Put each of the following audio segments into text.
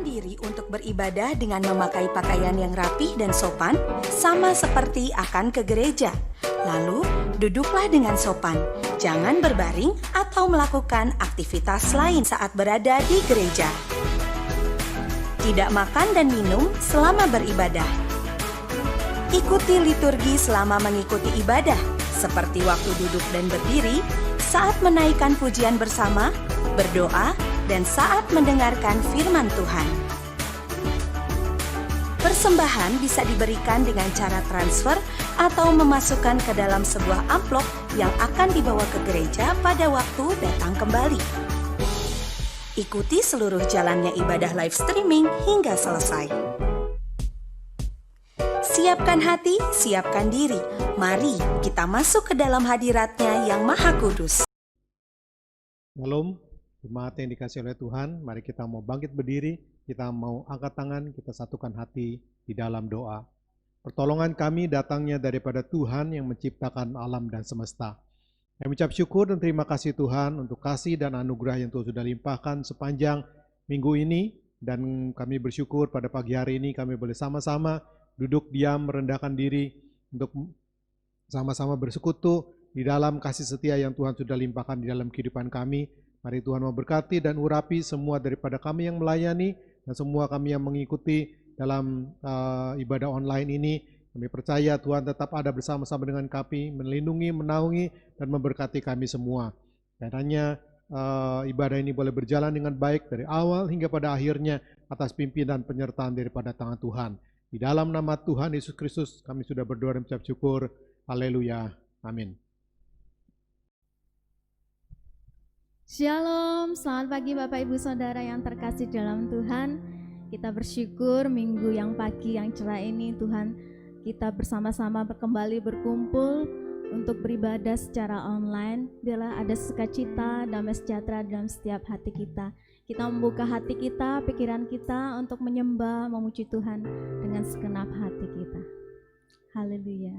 Diri untuk beribadah dengan memakai pakaian yang rapih dan sopan, sama seperti akan ke gereja. Lalu, duduklah dengan sopan. Jangan berbaring atau melakukan aktivitas lain saat berada di gereja. Tidak makan dan minum selama beribadah. Ikuti liturgi selama mengikuti ibadah, seperti waktu duduk dan berdiri, saat menaikkan pujian bersama, berdoa, dan saat mendengarkan firman Tuhan. Persembahan bisa diberikan dengan cara transfer atau memasukkan ke dalam sebuah amplop yang akan dibawa ke gereja pada waktu datang kembali. Ikuti seluruh jalannya ibadah live streaming hingga selesai. Siapkan hati, siapkan diri. Mari kita masuk ke dalam hadirat-Nya yang Maha Kudus. Shalom, jemaat yang dikasihi oleh Tuhan, mari kita mau bangkit berdiri, kita mau angkat tangan, kita satukan hati di dalam doa. Pertolongan kami datangnya daripada Tuhan yang menciptakan alam dan semesta. Kami ucap syukur dan terima kasih Tuhan untuk kasih dan anugerah yang Tuhan sudah limpahkan sepanjang minggu ini. Dan kami bersyukur pada pagi hari ini kami boleh sama-sama duduk diam, merendahkan diri untuk sama-sama bersekutu di dalam kasih setia yang Tuhan sudah limpahkan di dalam kehidupan kami. Mari Tuhan memberkati dan urapi semua daripada kami yang melayani dan semua kami yang mengikuti dalam ibadah online ini. Kami percaya Tuhan tetap ada bersama-sama dengan kami, melindungi, menaungi, dan memberkati kami semua. Kiranya ibadah ini boleh berjalan dengan baik dari awal hingga pada akhirnya atas pimpinan penyertaan daripada tangan Tuhan. Di dalam nama Tuhan Yesus Kristus kami sudah berdoa dan mengucap syukur. Haleluya. Amin. Shalom, selamat pagi Bapak Ibu Saudara yang terkasih dalam Tuhan. Kita bersyukur minggu yang pagi yang cerah ini Tuhan, kita bersama-sama kembali berkumpul untuk beribadah secara online. Biarlah ada sukacita, damai sejahtera dalam setiap hati kita. Kita membuka hati kita, pikiran kita untuk menyembah, memuji Tuhan dengan segenap hati kita. Haleluya.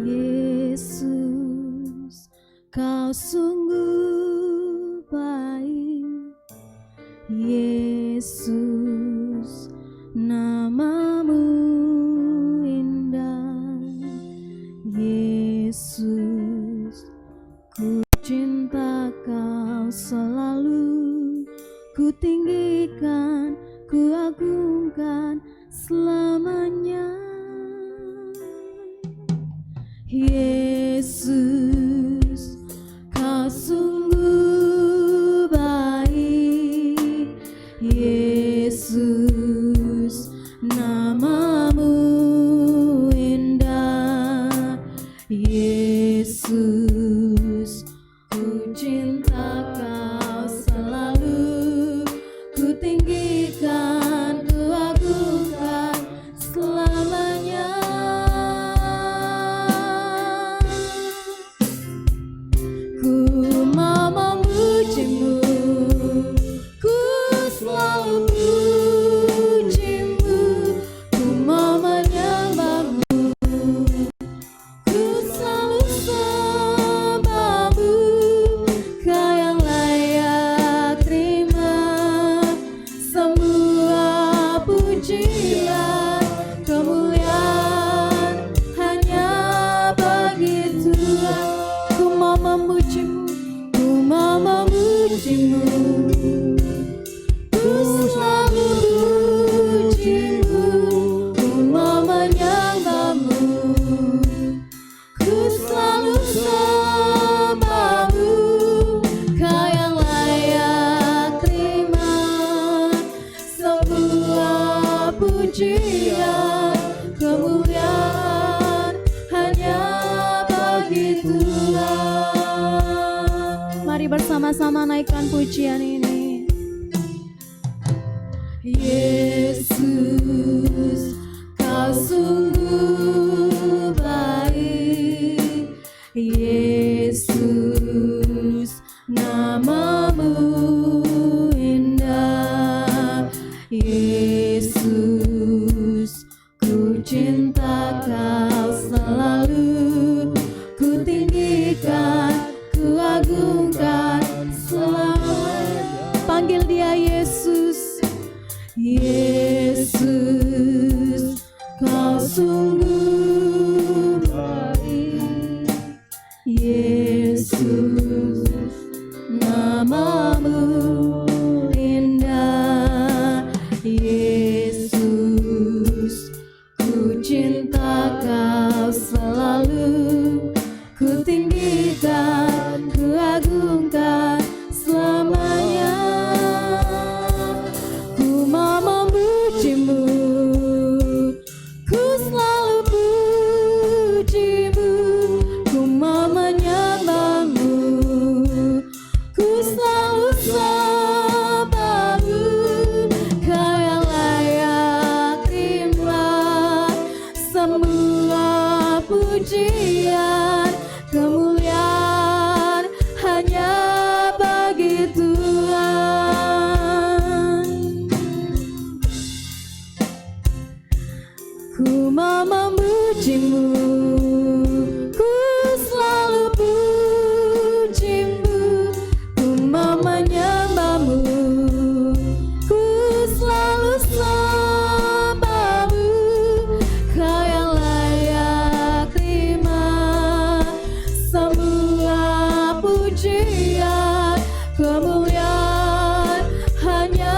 Yesus, Kau sungguh baik. Yesus, nama-Mu indah. Yesus, ku cinta Kau selalu. Ku tinggikan, ku agungkan selamanya. Yesus, Kau sungguh baik. Yesus, nama-Mu indah. Yesus, ku cinta Kau selalu. Ku tinggikan, ku agungkan selamanya. Bersama-sama naikkan pujian ini. Yesus, Kau sungguh baik. Yesus, nama-Mu indah. Yesus, ku cinta Kau selalu. Ku tinggikan, agungkan selamanya. Panggil dia Yesus. Yesus, kau sungguh baik. Yesus, namamu indah. Yesus, ku cinta kau selalu, ku tinggikan, ku agungkan selamanya. Ku mau memujimu, ku selalu pujimu. Ku mau menyembahmu, ku selalu sembahmu. Kau yang layak terima semua pujian, kemuliaan hanya bagi Tuhan. Ku mau memujimu, ku selalu pujimu. Ku mau menyembahmu, ku selalu sembahmu. Kau yang layak terima semua pujian, kemuliaan hanya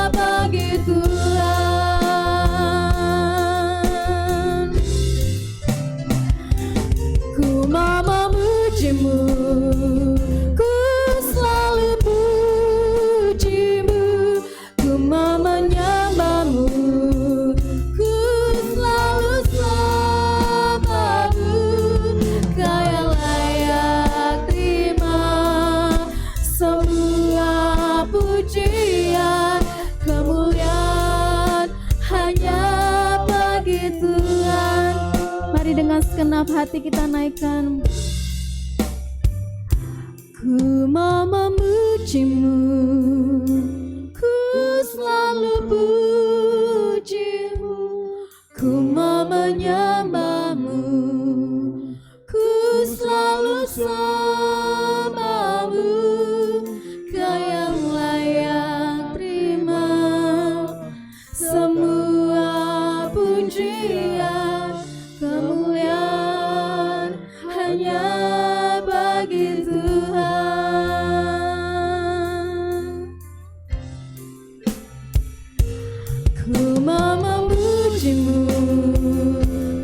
bagi Tuhan. Ku mau memujimu, ku selalu pujimu. Ku mau menyembahmu, ku selalu sembahmu. Kau yang layak terima semua pujian, kemuliaan hanya bagi Tuhan. Mari dengan segenap hati kita naikkan. Ku mau memujimu, ku selalu pujimu. Ku mau menyembahmu, ku selalu sembahmu. Kau yang layak terima semua pujian, kemuliaan hanya bagi Tuhan. Ku mau memujimu,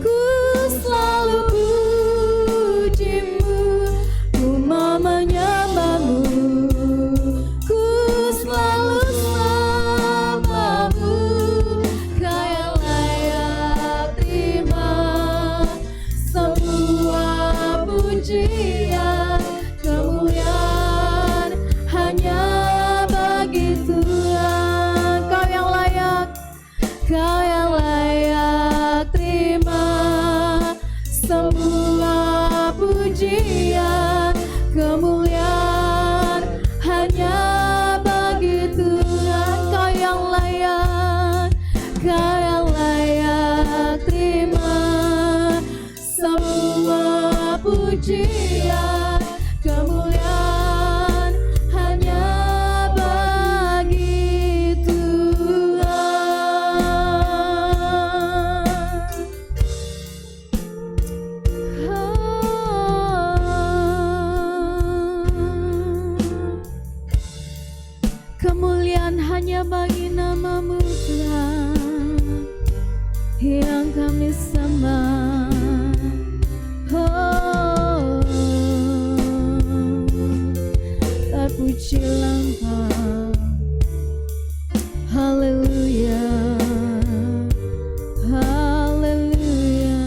ku selalu pujimu. Ku mau menyembahmu, ku selalu sembahmu. Kau yang layak terima semua pujian, kemuliaan hanya bagi Tuhan. Kau yang layak, kau yang layak terima semua pujian, kemuliaan hanya bagi Tuhan. Kau yang layak, kau yang layak terima semua pujian, kemuliaan hanya bagi Tuhan. Kemuliaan hanya bagi namamu Tuhan, yang kami sembah. Terpujilah Engkau, haleluya, haleluya.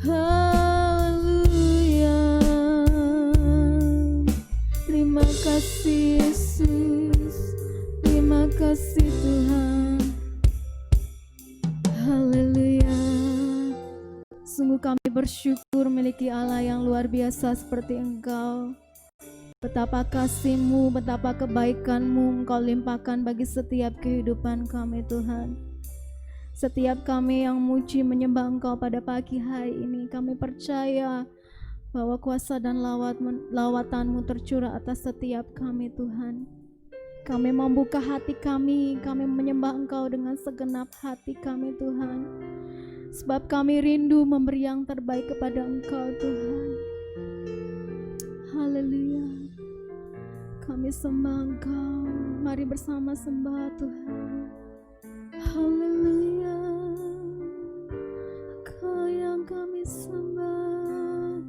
Haleluya. Terima kasih Yesus, terima kasih Tuhan. Haleluya. Sungguh kami bersyukur memiliki Allah yang luar biasa seperti Engkau. Betapa kasih-Mu, betapa kebaikan-Mu Engkau limpahkan bagi setiap kehidupan kami Tuhan. Setiap kami yang muji menyembah Engkau pada pagi hari ini, kami percaya bahwa kuasa dan lawatan-Mu tercurah atas setiap kami Tuhan. Kami membuka hati kami menyembah Engkau dengan segenap hati kami Tuhan. Sebab kami rindu memberi yang terbaik kepada Engkau Tuhan. Haleluya. Kami sembah Engkau. Mari bersama sembah Tuhan. Haleluya. Engkau yang kami sembah.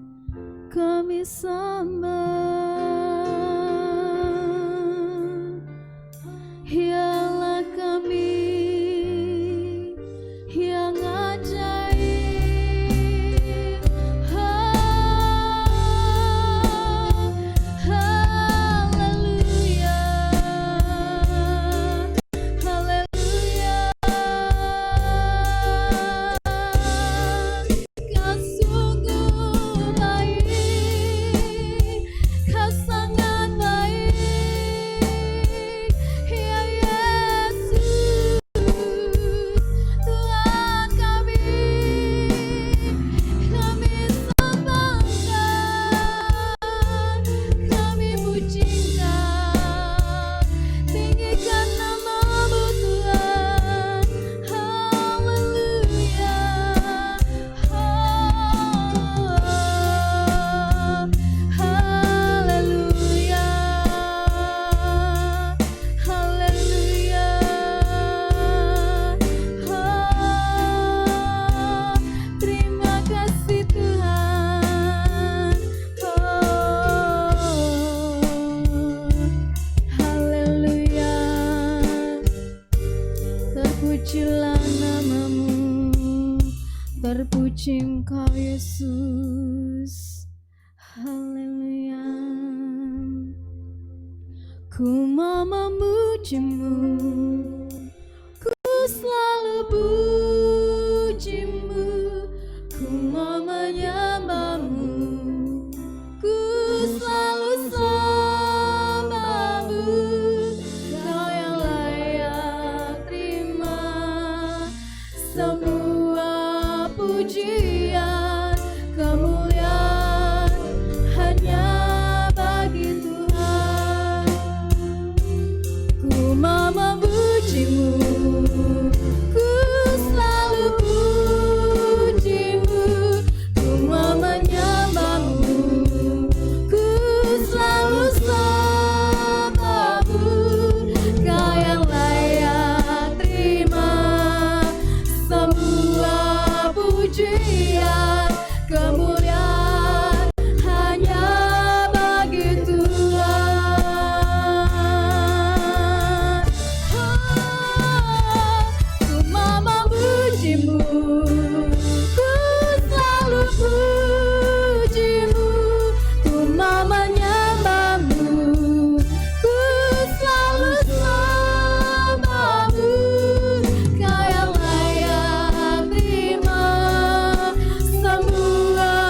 Kami sembah. Ialah kami yang ajaib. Haleluya. Haleluya. Kau sungguh baik, Kau sangat baik, ya Yesus, Tuhan kami sembah Engkau, kami puji Engkau, tinggikan nama-Mu Tuhan. Haleluya. Haleluya. Haleluya. Terima kasih Tuhan. Haleluya. Terpujilah nama-Mu, terpuji Engkau Yesus. Haleluya. Ku mau memuji-Mu, ku selalu puji-Mu, ku mau menyembah-Mu, ku selalu sembah-Mu. Kau yang layak terima semua pujian, kemuliaan hanya bagi Tuhan. Ku mau memuji-Mu, ku selalu puji-Mu, ku mau menyembah-Mu, ku selalu sembah-Mu. Kau yang layak terima semua pujian, kemuliaan hanya bagi Tuhan. Ku mau memuji-Mu, ku selalu puji-Mu, ku mau menyembah-Mu, ku selalu sembah-Mu. Kau yang layak terima semua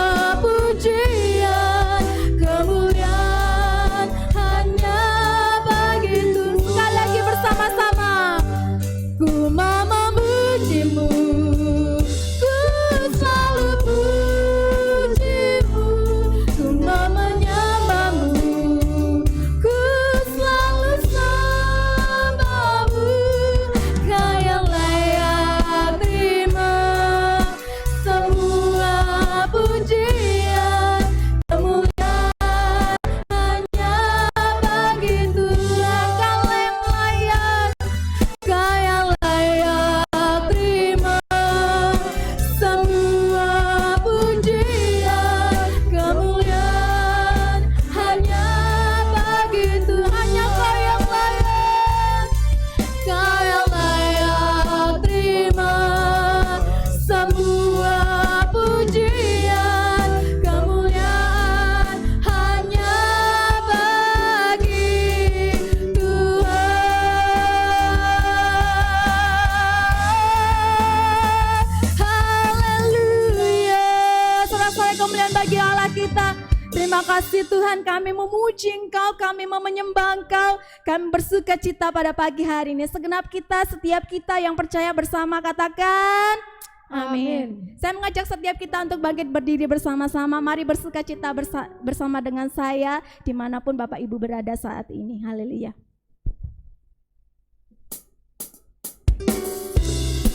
Terima kasih Tuhan, kami memuji Engkau, kami mau menyembah Engkau, kami bersuka cita pada pagi hari ini. Segenap kita, setiap kita yang percaya bersama katakan amin. Saya mengajak setiap kita untuk bangkit berdiri bersama-sama. Mari bersuka cita bersama dengan saya dimanapun Bapak Ibu berada saat ini. Haleluya.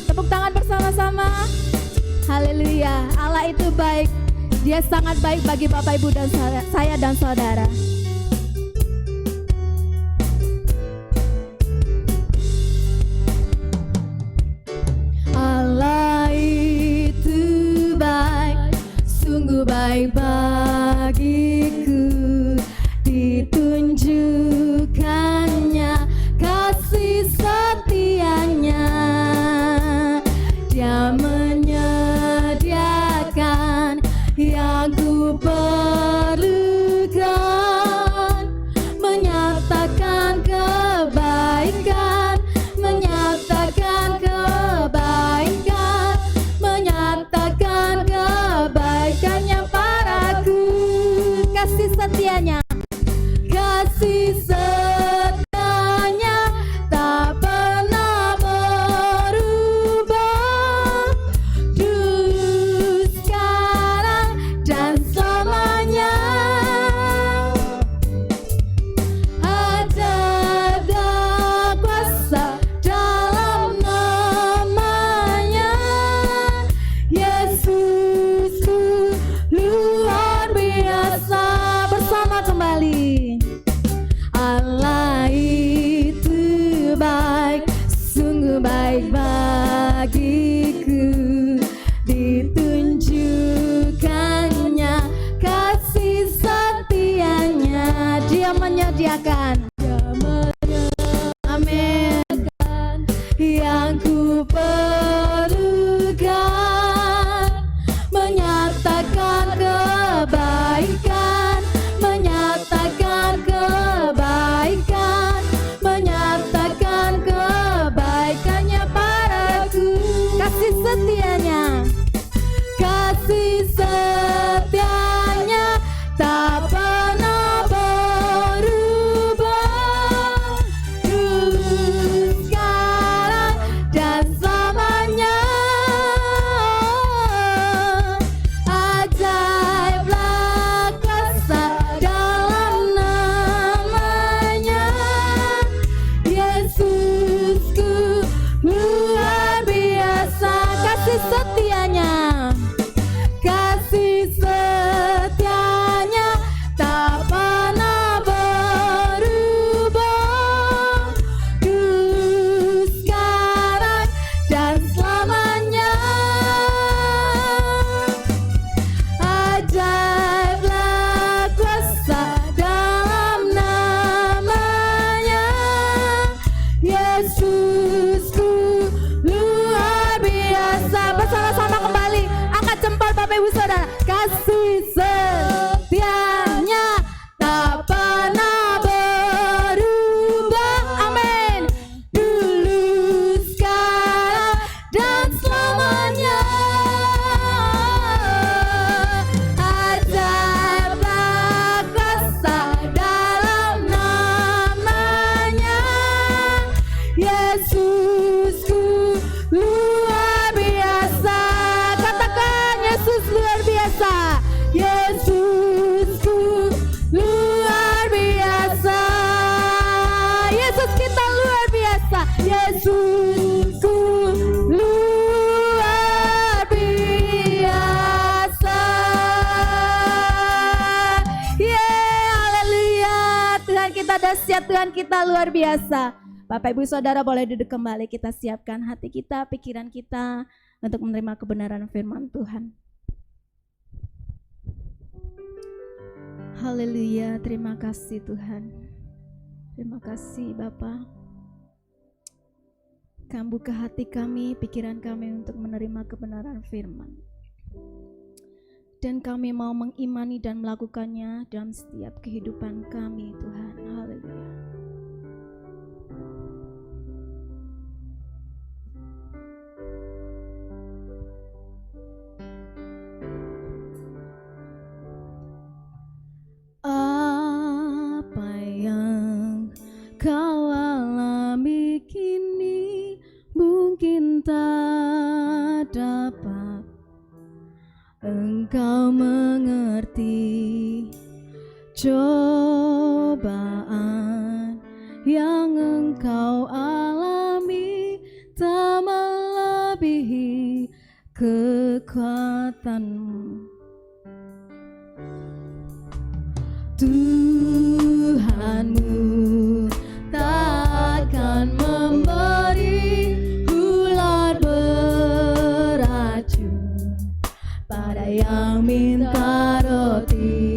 Tepuk tangan bersama-sama. Haleluya. Allah itu baik. Dia sangat baik bagi Bapak Ibu dan saya dan saudara. Allah itu baik, sungguh baik bagiku. Ditunjukkannya kasih setianya. Dia menyediakan yang ku perlukan, menyatakan kebaikan, menyatakan kebaikan, menyatakan kebaikannya padaku. Kasih setianya, kasih setianya tak pernah berubah. Dulu, sekarang, dan selamanya. Ada kuasa dalam namanya. Yesusku luar biasa. Bersama kembali. Allah itu baik, sungguh baik bagiku. Ditunjukkannya kasih setianya. Dia menyediakan, amin, yang ku perlukan, menyatakan kebaikan, menyatakan kebaikan, menyatakan kebaikannya padaku. Kasih setianya, kasih setianya tak pernah berubah. Dulu, sekarang, dan selamanya. Ajaiblah kuasa dalam namanya. Yesusku luar biasa. Kasih setianya, kasih setianya tak pernah berubah. Dulu, sekarang, dan selamanya. Ajaiblah kuasa dalam namanya. Yesusku luar biasa. Bersama-sama kembali, angkat jempol Bapak Ibu Saudara. Kasih setianya tak pernah berubah. Amin. Dulu, sekarang, dan selamanya. Ajaiblah kuasa dalam namanya. Yesusku luar biasa. Katakan Yesus luar biasa. Yesusku luar biasa. Yesus kita luar biasa. Yesusku luar biasa. Haleluya. Tuhan kita dahsyat, Tuhan kita luar biasa. Bapak Ibu Saudara boleh duduk kembali, kita siapkan hati kita, pikiran kita untuk menerima kebenaran firman Tuhan. Haleluya, terima kasih Tuhan. Terima kasih Bapa. Kami buka hati kami, pikiran kami untuk menerima kebenaran firman. Dan kami mau mengimani dan melakukannya dalam setiap kehidupan kami Tuhan. Haleluya. Engkau mengerti cobaan yang engkau alami tak melebihi kekuatanmu. Tuhanmu takkan memberi ular beracun pada yang minta roti.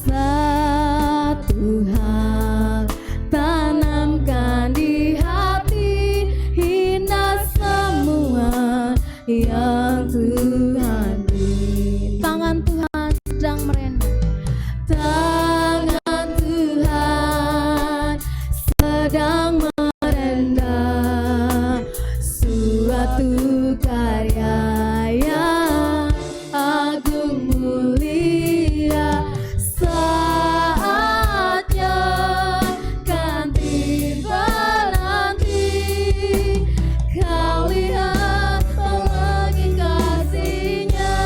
Satu hal tanamkan di hati, hina semua yang Tuhan beri. Tangan Tuhan sedang merendam. Tangan Tuhan sedang merendam suatu karya yang agung mulia. Saatnya kan tiba nanti, kau lihat pelangi kasih-Nya.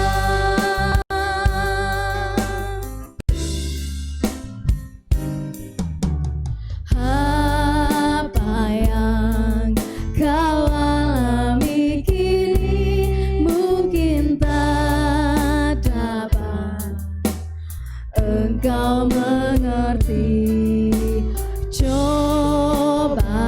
Apa yang kau alami kini mungkin tak dapat engkau mengerti. Cobaan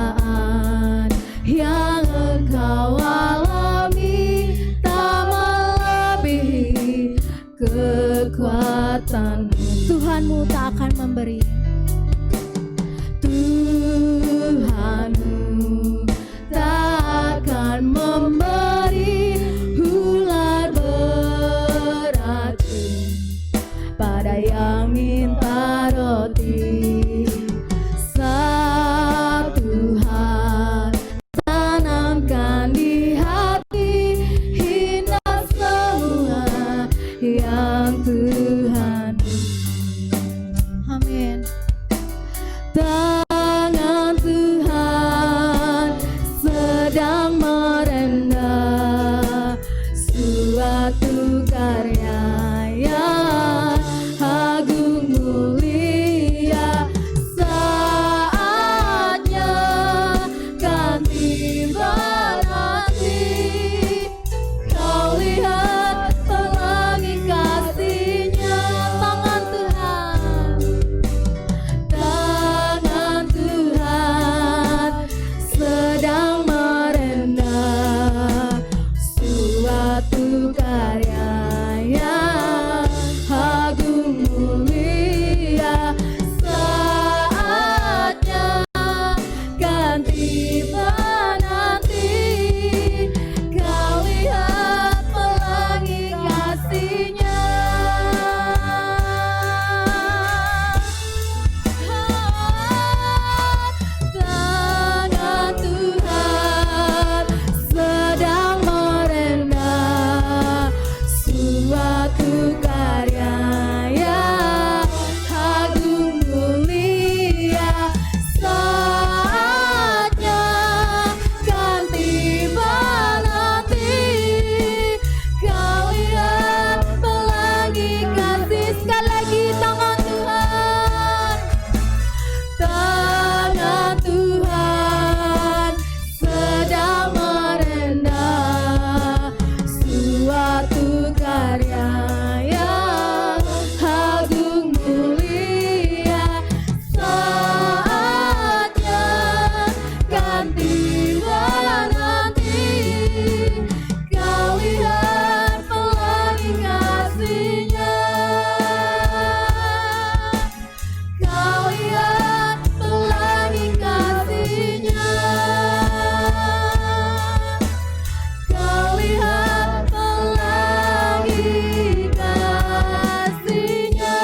yang engkau alami tak melebihi kekuatanmu. Tuhanmu tak akan memberi. Tuhanmu tak akan memberi ular beracun pada yang minta roti. Satu hal tanamkan di hati, hina semua yang Tuhan beri. Amin. Tangan Tuhan sedang merendam suatu karya yang agung mulia. Saatnya kan tiba nanti, kau lihat pelangi kasih-Nya. Tangan Tuhan, tangan Tuhan sedang merendam suatu karya yang agung mulia. Saatnya kan tiba nanti, kau lihat pelangi kasih-Nya. Tangan Tuhan sedang merendam suatu karya yang agung mulia. Saatnya kan tiba nanti, kau lihat pelangi kasih. Sekali lagi, tangan Tuhan, tangan Tuhan sedang merendam suatu karya yang agung mulia. Saatnya kan tiba nanti, kau lihat pelangi kasih-Nya. Kau lihat pelangi kasih-Nya. Kau lihat pelangi kasih-Nya.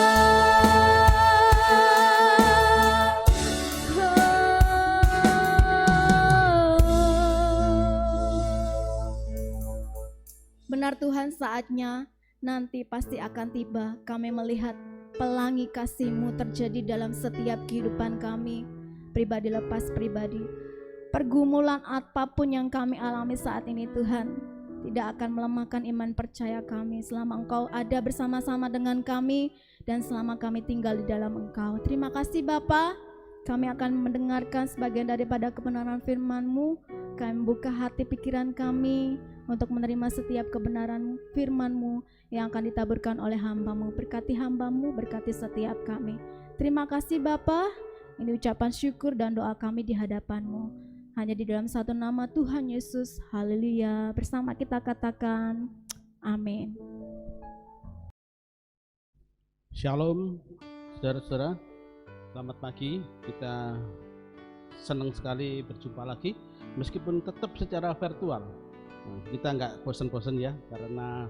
Benar Tuhan, saatnya nanti pasti akan tiba. Kami melihat pelangi kasih-Mu terjadi dalam setiap kehidupan kami, pribadi lepas pribadi. Pergumulan apapun yang kami alami saat ini Tuhan, tidak akan melemahkan iman percaya kami selama Engkau ada bersama-sama dengan kami dan selama kami tinggal di dalam Engkau. Terima kasih Bapa. Kami akan mendengarkan sebagian daripada kebenaran firman-Mu. Kami buka hati pikiran kami untuk menerima setiap kebenaran firman-Mu yang akan ditaburkan oleh hamba-Mu. Berkati hamba-Mu, berkati setiap kami. Terima kasih Bapa. Ini ucapan syukur dan doa kami di hadapan-Mu. Hanya di dalam satu nama Tuhan Yesus. Haleluya. Bersama kita katakan amin. Shalom saudara-saudara. Selamat pagi. Kita senang sekali berjumpa lagi meskipun tetap secara virtual. Kita nggak bosan-bosan ya, karena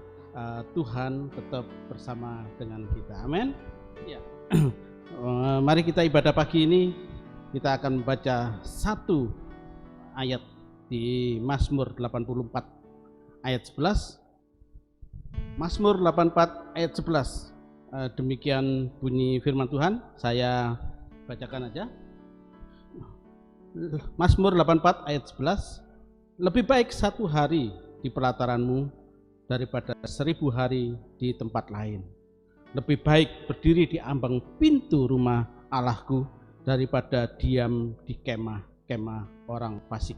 Tuhan tetap bersama dengan kita. Amin. Ya. Mari kita ibadah pagi ini. Kita akan membaca satu ayat di Mazmur 84 ayat 11. Mazmur 84 ayat 11. Demikian bunyi firman Tuhan. Saya bacakan aja. Mazmur 84 ayat 11. Lebih baik 1 hari di pelataranmu daripada 1000 hari di tempat lain. Lebih baik berdiri di ambang pintu rumah Allahku daripada diam di kemah orang fasik.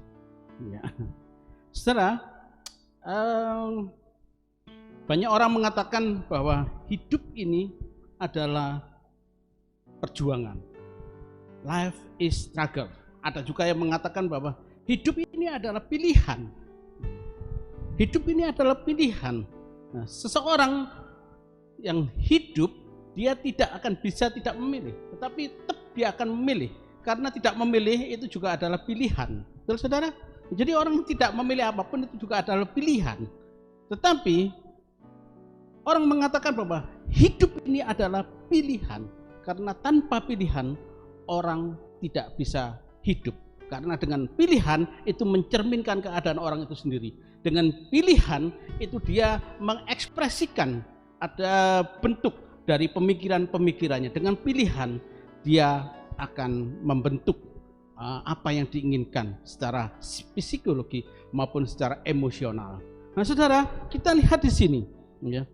Ya. Saudara, banyak orang mengatakan bahwa hidup ini adalah perjuangan. Life is struggle. Ada juga yang mengatakan bahwa hidup ini adalah pilihan. Hidup ini adalah pilihan. Nah, seseorang yang hidup, dia tidak akan bisa tidak memilih, tetapi tetap dia akan memilih. Karena tidak memilih itu juga adalah pilihan. Betul saudara? Jadi orang tidak memilih apapun itu juga adalah pilihan. Tetapi orang mengatakan bahwa hidup ini adalah pilihan. Karena tanpa pilihan orang tidak bisa hidup. Karena dengan pilihan itu mencerminkan keadaan orang itu sendiri. Dengan pilihan itu dia mengekspresikan ada bentuk dari pemikiran-pemikirannya. Dengan pilihan dia akan membentuk apa yang diinginkan secara psikologi maupun secara emosional. Nah, saudara, kita lihat di sini, ya.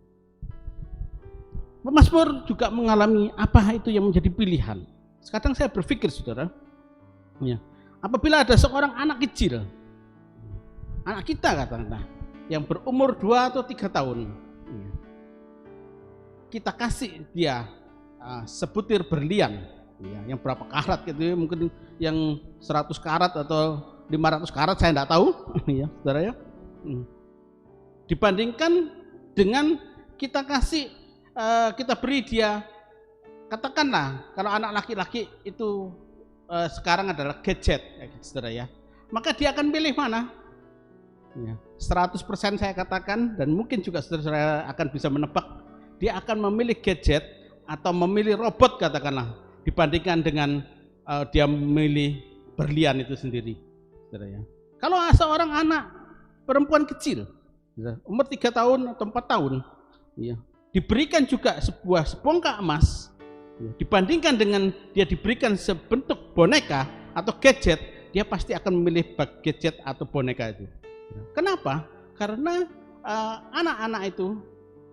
Mazmur juga mengalami apa itu yang menjadi pilihan. Kadang saya berpikir, saudara, ya, apabila ada seorang anak kecil, anak kita katakanlah, yang berumur 2 atau 3 tahun, ya, kita kasih dia sebutir berlian. Ya, yang berapa karat gitu ya, mungkin yang 100 karat atau 500 karat, saya tidak tahu ya saudara ya. Dibandingkan dengan kita kasih, kita beri dia, katakanlah kalau anak laki-laki itu sekarang adalah gadget ya, saudara ya, maka dia akan pilih mana ya, 100% saya katakan, dan mungkin juga saudara akan bisa menebak, dia akan memilih gadget atau memilih robot katakanlah, dibandingkan dengan dia memilih berlian itu sendiri. Kalau seorang anak perempuan kecil, umur 3 tahun atau 4 tahun, ya, diberikan juga sebuah sebongkah emas, ya, dibandingkan dengan dia diberikan sebentuk boneka atau gadget, dia pasti akan memilih gadget atau boneka itu. Kenapa? Karena anak-anak itu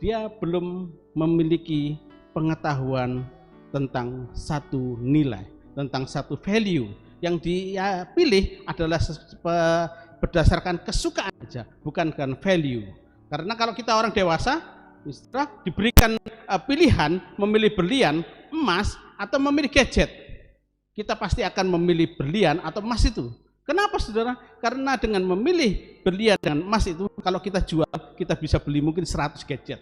dia belum memiliki pengetahuan tentang satu nilai, tentang satu value. Yang dia pilih adalah berdasarkan kesukaan saja, bukan kan value. Karena kalau kita orang dewasa, setelah diberikan pilihan memilih berlian, emas, atau memilih gadget, kita pasti akan memilih berlian atau emas itu. Kenapa saudara? Karena dengan memilih berlian dan emas itu, kalau kita jual, kita bisa beli mungkin 100 gadget,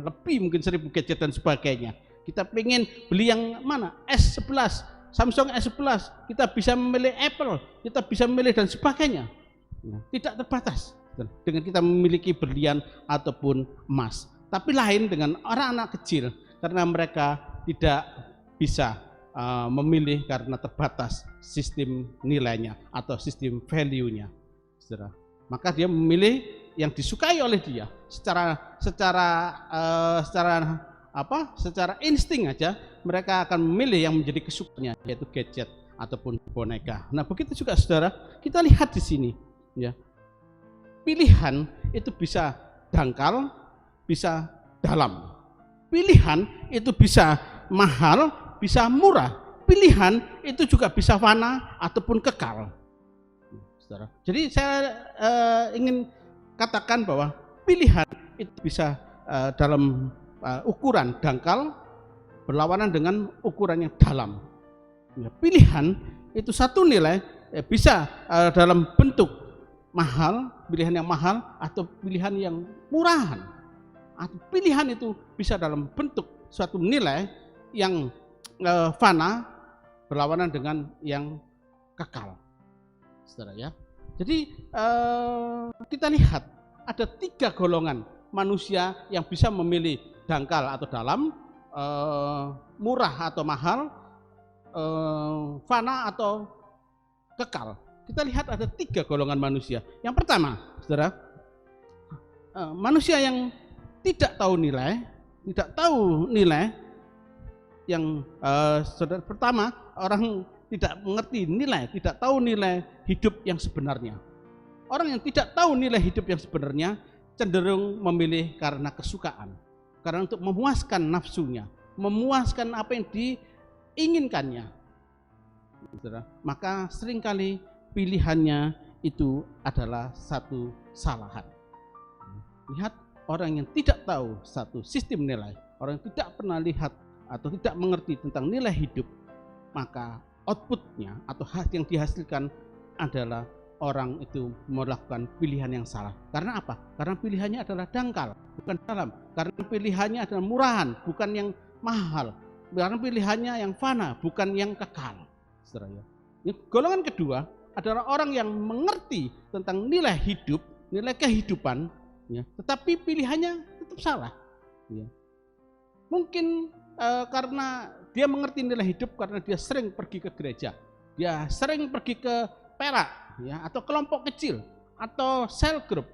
lebih mungkin 1000 gadget dan sebagainya. Kita pengen beli yang mana? S11, Samsung S11, kita bisa memilih Apple, kita bisa memilih dan sebagainya. Tidak terbatas dengan kita memiliki berlian ataupun emas. Tapi lain dengan orang anak kecil, karena mereka tidak bisa memilih karena terbatas sistem nilainya atau sistem value-nya. Maka dia memilih yang disukai oleh dia secara insting aja, mereka akan memilih yang menjadi kesukaannya, yaitu gadget ataupun boneka. Nah, begitu juga saudara, kita lihat di sini, ya, pilihan itu bisa dangkal, bisa dalam. Pilihan itu bisa mahal, bisa murah. Pilihan itu juga bisa fana ataupun kekal. Saudara. Jadi saya ingin katakan bahwa pilihan itu bisa dalam ukuran dangkal berlawanan dengan ukuran yang dalam. Pilihan itu satu nilai bisa dalam bentuk mahal, pilihan yang mahal atau pilihan yang murahan. Atau pilihan itu bisa dalam bentuk suatu nilai yang fana berlawanan dengan yang kekal. Saudara ya. Jadi kita lihat ada 3 golongan manusia yang bisa memilih dangkal atau dalam, murah atau mahal, fana atau kekal. Kita lihat ada 3 golongan manusia. Yang pertama, saudara, manusia yang tidak tahu nilai yang saudara, pertama, orang tidak mengerti nilai, tidak tahu nilai hidup yang sebenarnya. Orang yang tidak tahu nilai hidup yang sebenarnya cenderung memilih karena kesukaan, karena untuk memuaskan nafsunya, memuaskan apa yang diinginkannya. Maka seringkali pilihannya itu adalah satu kesalahan. Lihat, orang yang tidak tahu satu sistem nilai, orang yang tidak pernah lihat atau tidak mengerti tentang nilai hidup, maka outputnya atau hasil yang dihasilkan adalah orang itu melakukan pilihan yang salah. Karena apa? Karena pilihannya adalah dangkal, bukan dalam. Karena pilihannya adalah murahan, bukan yang mahal. Karena pilihannya yang fana, bukan yang kekal. Saudara. Golongan kedua adalah orang yang mengerti tentang nilai hidup, nilai kehidupan, ya, tetapi pilihannya tetap salah. Ya. Mungkin karena dia mengerti nilai hidup karena dia sering pergi ke gereja, dia sering pergi ke perak, ya, atau kelompok kecil, atau cell group.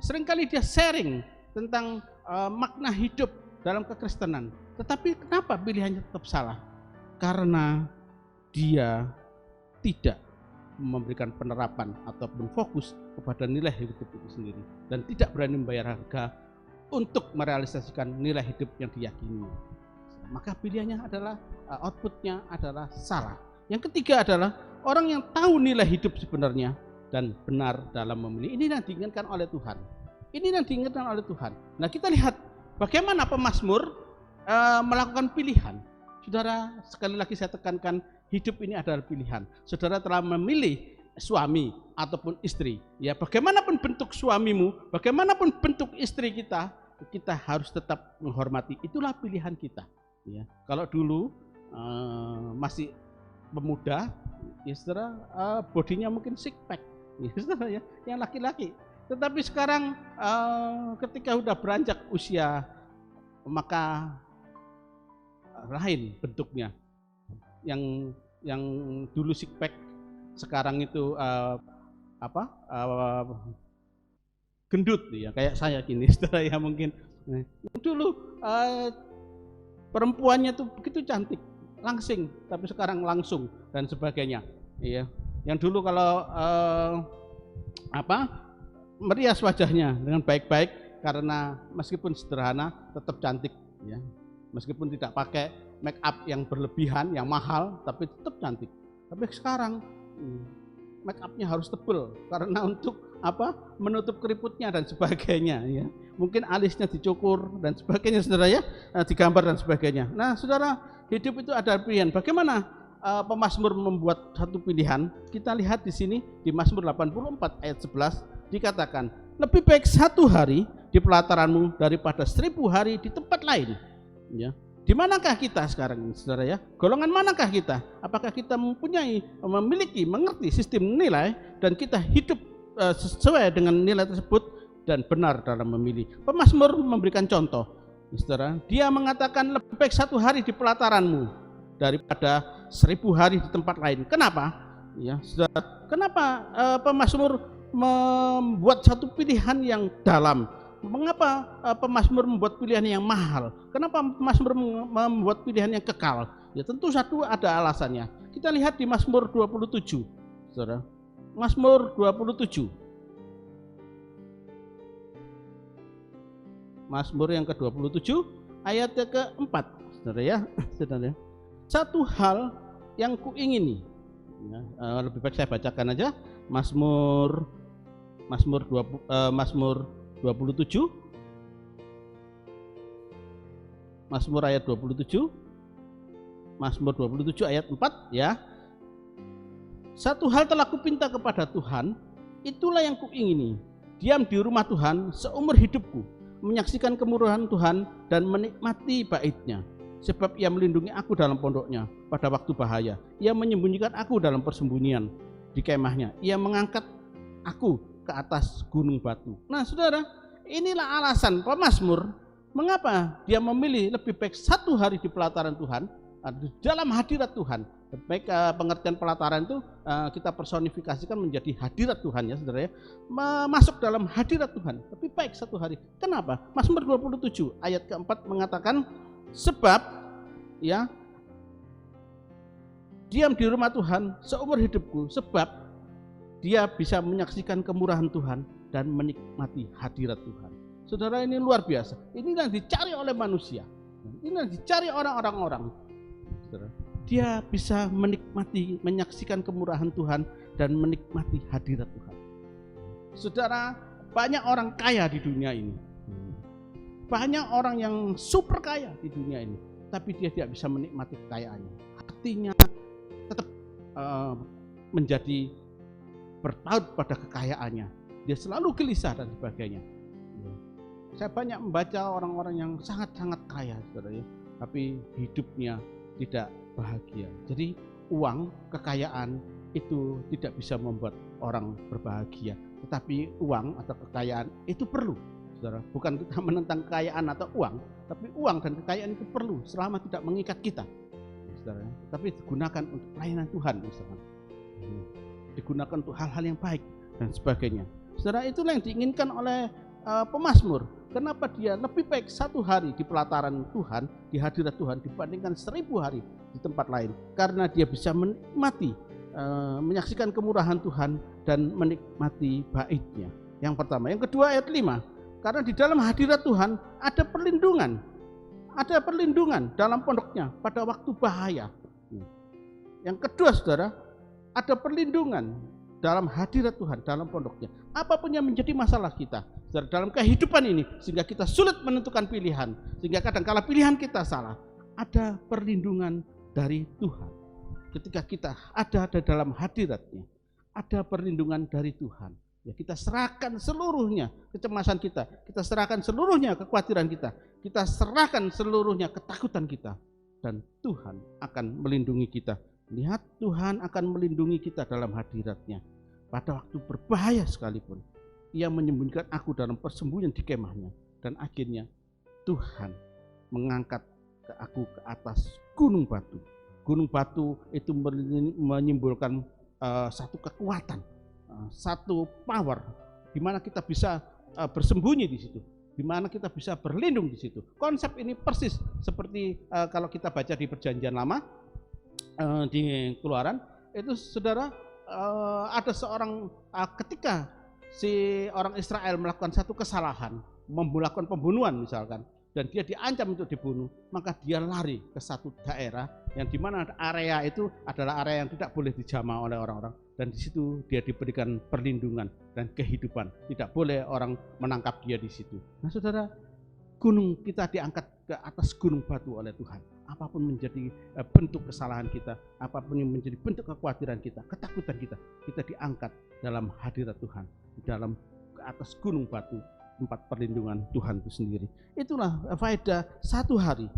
Seringkali dia sharing tentang makna hidup dalam kekristenan. Tetapi kenapa pilihannya tetap salah? Karena dia tidak memberikan penerapan ataupun fokus kepada nilai hidup itu sendiri dan tidak berani membayar harga untuk merealisasikan nilai hidup yang diyakini. Maka pilihannya adalah outputnya adalah salah. Yang ketiga adalah orang yang tahu nilai hidup sebenarnya dan benar dalam memilih. Ini yang diinginkan oleh Tuhan. Ini yang diinginkan oleh Tuhan. Nah, kita lihat bagaimana pemazmur melakukan pilihan. Saudara, sekali lagi saya tekankan, hidup ini adalah pilihan. Saudara telah memilih suami ataupun istri. Ya, bagaimanapun bentuk suamimu, bagaimanapun bentuk istri kita, kita harus tetap menghormati. Itulah pilihan kita. Ya, kalau dulu masih pemuda, ya saudara, bodinya mungkin six pack, ya saudara, ya, yang laki-laki. Tetapi sekarang ketika sudah beranjak usia, maka lain bentuknya. Yang dulu six pack, sekarang itu gendut, ya kayak saya gini, saudara, ya mungkin. Nah, dulu perempuannya tuh begitu cantik, langsing, tapi sekarang langsung dan sebagainya. Iya. Yang dulu kalau merias wajahnya dengan baik-baik karena meskipun sederhana tetap cantik, ya. Meskipun tidak pakai make up yang berlebihan, yang mahal, tapi tetap cantik. Tapi sekarang make upnya harus tebal karena untuk menutup keriputnya dan sebagainya, ya. Mungkin alisnya dicukur dan sebagainya, saudara, ya, digambar dan sebagainya. Nah, saudara, hidup itu ada pilihan. Bagaimana pemazmur membuat satu pilihan? Kita lihat di sini di Mazmur 84 ayat 11 dikatakan, lebih baik 1 hari di pelataranmu daripada 1000 hari di tempat lain. Ya. Di manakah kita sekarang ini, saudara, ya? Golongan manakah kita? Apakah kita memiliki, mengerti sistem nilai dan kita hidup sesuai dengan nilai tersebut dan benar dalam memilih? Pemazmur memberikan contoh, saudara. Dia mengatakan lebih baik 1 hari di pelataranmu daripada 1000 hari di tempat lain. Kenapa? Ya, saudara. Kenapa pemazmur membuat satu pilihan yang dalam? Mengapa pemazmur membuat pilihan yang mahal? Kenapa pemazmur membuat pilihan yang kekal? Ya, tentu satu ada alasannya. Kita lihat di Mazmur 27, saudara. Mazmur 27. Mazmur yang ke-27 ayat yang ke-4. Saudara ya, saudara. Satu hal yang kuingini. Ya, lebih baik saya bacakan aja Mazmur 27 Mazmur ayat 27 Mazmur 27 ayat 4 ya. Satu hal telah kupinta kepada Tuhan, itulah yang kuingini, diam di rumah Tuhan seumur hidupku, menyaksikan kemurahan Tuhan dan menikmati bait-Nya. Sebab Ia melindungi aku dalam pondok-Nya pada waktu bahaya. Ia menyembunyikan aku dalam persembunyian di kemah-Nya. Ia mengangkat aku ke atas gunung batu. Nah saudara, inilah alasan pemazmur mengapa dia memilih lebih baik satu hari di pelataran Tuhan, di dalam hadirat Tuhan. Baik pengertian pelataran itu kita personifikasikan menjadi hadirat Tuhan ya saudara ya. Masuk dalam hadirat Tuhan lebih baik satu hari. Kenapa? Mazmur 27 ayat keempat mengatakan, sebab ya diam di rumah Tuhan seumur hidupku, sebab dia bisa menyaksikan kemurahan Tuhan dan menikmati hadirat Tuhan. Saudara, ini luar biasa. Ini yang dicari oleh manusia. Ini yang dicari orang-orang. Saudara, dia bisa menikmati, menyaksikan kemurahan Tuhan dan menikmati hadirat Tuhan. Saudara, banyak orang kaya di dunia ini. Banyak orang yang super kaya di dunia ini, tapi dia tidak bisa menikmati kekayaannya. Hatinya tetap menjadi bertaut pada kekayaannya. Dia selalu gelisah dan sebagainya. Saya banyak membaca orang-orang yang sangat-sangat kaya, saudara ya, tapi hidupnya tidak bahagia. Jadi uang, kekayaan itu tidak bisa membuat orang berbahagia. Tetapi uang atau kekayaan itu perlu, saudara. Bukan kita menentang kekayaan atau uang, tapi uang dan kekayaan itu perlu selama tidak mengikat kita, saudara. Tapi digunakan untuk pelayanan Tuhan, misalkan. Digunakan untuk hal-hal yang baik dan sebagainya. Saudara, itulah yang diinginkan oleh pemazmur. Kenapa dia lebih baik satu hari di pelataran Tuhan, di hadirat Tuhan dibandingkan 1000 hari di tempat lain? Karena dia bisa menikmati, menyaksikan kemurahan Tuhan dan menikmati bait-Nya. Yang pertama. Yang kedua ayat 5. Karena di dalam hadirat Tuhan ada perlindungan. Ada perlindungan dalam pondok-Nya pada waktu bahaya. Yang kedua saudara, ada perlindungan dalam hadirat Tuhan, dalam pondok-Nya. Apapun yang menjadi masalah kita dalam kehidupan ini, sehingga kita sulit menentukan pilihan, sehingga kadang-kala pilihan kita salah, ada perlindungan dari Tuhan. Ketika kita ada dalam hadirat-Nya, ada perlindungan dari Tuhan. Ya, kita serahkan seluruhnya kecemasan kita serahkan seluruhnya kekhawatiran kita serahkan seluruhnya ketakutan kita, dan Tuhan akan melindungi kita. Lihat, Tuhan akan melindungi kita dalam hadirat-Nya. Pada waktu berbahaya sekalipun, Ia menyembunyikan aku dalam persembunyian di kemah-Nya. Dan akhirnya Tuhan mengangkat aku ke atas gunung batu. Gunung batu itu menyimbolkan satu kekuatan, satu power, di mana kita bisa bersembunyi di situ, di mana kita bisa berlindung di situ. Konsep ini persis seperti kalau kita baca di Perjanjian Lama, di Keluaran itu saudara, ada seorang ketika si orang Israel melakukan satu kesalahan, melakukan pembunuhan misalkan, dan dia diancam untuk dibunuh, maka dia lari ke satu daerah yang dimana area itu adalah area yang tidak boleh dijamah oleh orang-orang, dan di situ dia diberikan perlindungan dan kehidupan. Tidak boleh orang menangkap dia di situ. Nah saudara, gunung kita diangkat ke atas gunung batu oleh Tuhan. Apapun menjadi bentuk kesalahan kita, apapun yang menjadi bentuk kekhawatiran kita, ketakutan kita diangkat dalam hadirat Tuhan, di dalam ke atas gunung batu, tempat perlindungan Tuhan itu sendiri. Itulah faedah satu hari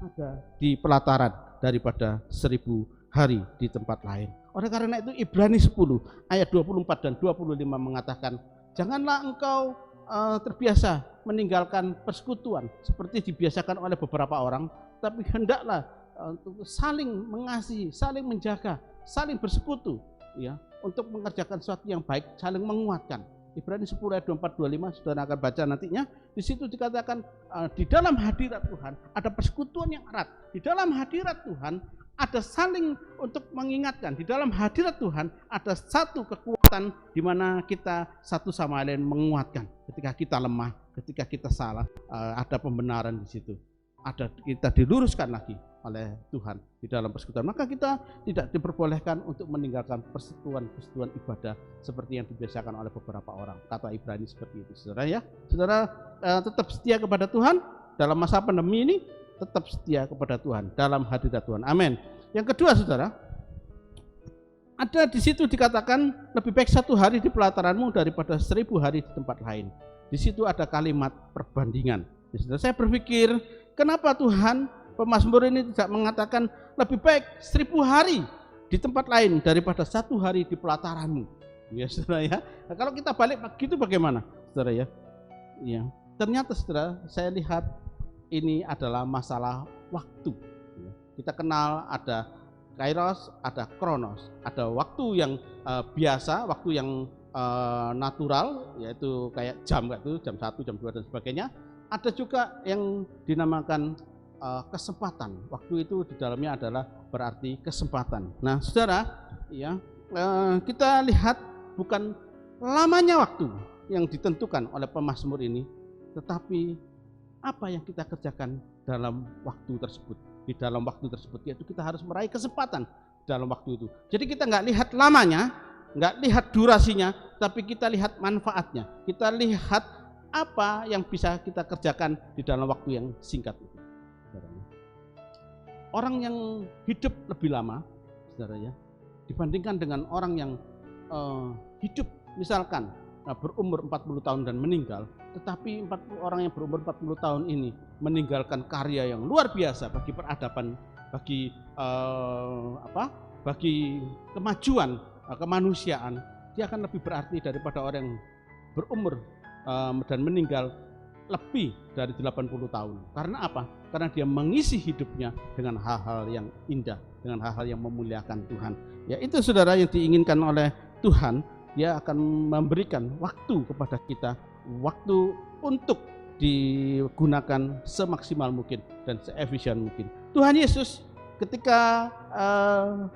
ada di pelataran daripada 1000 hari di tempat lain. Oleh karena itu Ibrani 10 ayat 24 dan 25 mengatakan, janganlah engkau terbiasa meninggalkan persekutuan seperti dibiasakan oleh beberapa orang, tapi hendaklah saling mengasihi, saling menjaga, saling bersekutu, ya, untuk mengerjakan sesuatu yang baik, saling menguatkan. Ibrani 10 ayat 24-25 saudara akan baca nantinya. Di situ dikatakan di dalam hadirat Tuhan ada persekutuan yang erat. Di dalam hadirat Tuhan ada saling untuk mengingatkan. Di dalam hadirat Tuhan ada satu kekuatan di mana kita satu sama lain menguatkan. Ketika kita lemah, ketika kita salah, ada pembenaran di situ. Ada kita diluruskan lagi oleh Tuhan di dalam persekutuan. Maka kita tidak diperbolehkan untuk meninggalkan persekutuan ibadah seperti yang dibiasakan oleh beberapa orang. Kata Ibrani seperti itu, saudara ya. Saudara tetap setia kepada Tuhan dalam masa pandemi ini, tetap setia kepada Tuhan dalam hadirat Tuhan. Amin. Yang kedua, saudara, ada di situ dikatakan lebih baik 1 hari di pelataranmu daripada 1000 hari di tempat lain. Di situ ada kalimat perbandingan. Ya, saudara, saya berpikir, kenapa Tuhan pemazmur ini tidak mengatakan lebih baik 1000 hari di tempat lain daripada 1 hari di pelataranmu? Ya, saudara ya. Nah, kalau kita balik begitu bagaimana, saudara ya? Ya, ternyata saudara, saya lihat ini adalah masalah waktu. Kita kenal ada kairos, ada kronos, ada waktu yang biasa, waktu yang natural, yaitu kayak jam, jam 1, jam 2 dan sebagainya. Ada juga yang dinamakan kesempatan. Waktu itu di dalamnya adalah berarti kesempatan. Nah, saudara, ya, kita lihat bukan lamanya waktu yang ditentukan oleh pemazmur ini, tetapi apa yang kita kerjakan dalam waktu tersebut. Di dalam waktu tersebut, yaitu kita harus meraih kesempatan dalam waktu itu. Jadi kita nggak lihat lamanya, nggak lihat durasinya, tapi kita lihat manfaatnya. Kita lihat apa yang bisa kita kerjakan di dalam waktu yang singkat itu. Orang yang hidup lebih lama, saudara ya, dibandingkan dengan orang yang hidup misalkan berumur 40 tahun dan meninggal, tetapi orang yang berumur 40 tahun ini meninggalkan karya yang luar biasa bagi peradaban, bagi bagi kemajuan kemanusiaan, dia akan lebih berarti daripada orang yang berumur dan meninggal lebih dari 80 tahun. Karena apa? Karena dia mengisi hidupnya dengan hal-hal yang indah, dengan hal-hal yang memuliakan Tuhan. Ya, itu saudara yang diinginkan oleh Tuhan. Dia akan memberikan waktu kepada kita, waktu untuk digunakan semaksimal mungkin dan seefisien mungkin. Tuhan Yesus ketika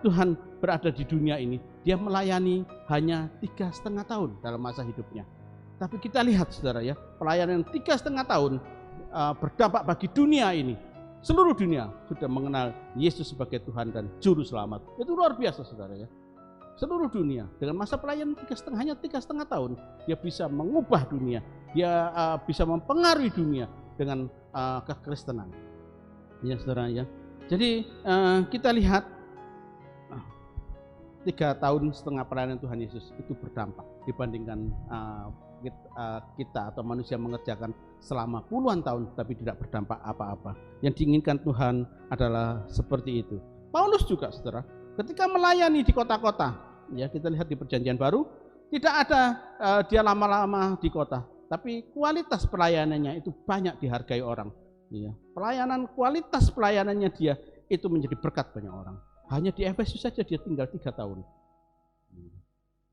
Tuhan berada di dunia ini, dia melayani hanya 3,5 tahun dalam masa hidupnya. Tapi kita lihat saudara ya, pelayanan 3,5 tahun berdampak bagi dunia ini. Seluruh dunia sudah mengenal Yesus sebagai Tuhan dan Juru Selamat. Itu luar biasa saudara ya. Seluruh dunia dengan masa pelayanan 3,5 tahun, dia bisa mengubah dunia, dia bisa mempengaruhi dunia dengan kekristenan. Ya saudara ya. Jadi kita lihat 3,5 tahun pelayanan Tuhan Yesus itu berdampak dibandingkan kita atau manusia mengerjakan selama puluhan tahun tapi tidak berdampak apa-apa. Yang diinginkan Tuhan adalah seperti itu. Paulus juga saudara, ketika melayani di kota-kota, ya kita lihat di Perjanjian Baru, tidak ada dia lama-lama di kota, tapi kualitas pelayanannya itu banyak dihargai orang. Ya, kualitas pelayanannya dia itu menjadi berkat banyak orang. Hanya di Efesus saja dia tinggal 3 tahun.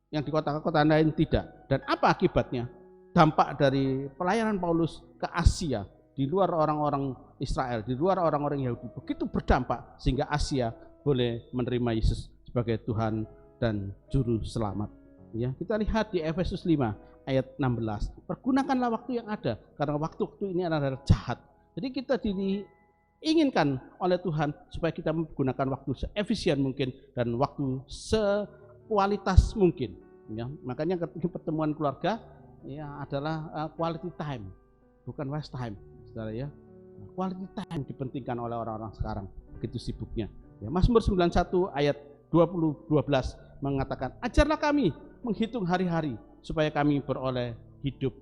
Yang di kota-kota lain tidak. Dan apa akibatnya? Dampak dari pelayanan Paulus ke Asia, di luar orang-orang Israel, di luar orang-orang Yahudi, begitu berdampak sehingga Asia boleh menerima Yesus sebagai Tuhan dan Juru Selamat. Ya, kita lihat di Efesus 5 ayat 16. Pergunakanlah waktu yang ada, karena waktu ini adalah jahat. Jadi kita diinginkan oleh Tuhan supaya kita menggunakan waktu seefisien mungkin dan waktu sekualitas mungkin. Ya, makanya ketika pertemuan keluarga ya adalah quality time, bukan waste time, saudara ya. Quality time dipentingkan oleh orang-orang sekarang, begitu sibuknya. Ya, Mazmur 91 ayat 12 mengatakan, ajarlah kami menghitung hari-hari supaya kami beroleh hidup,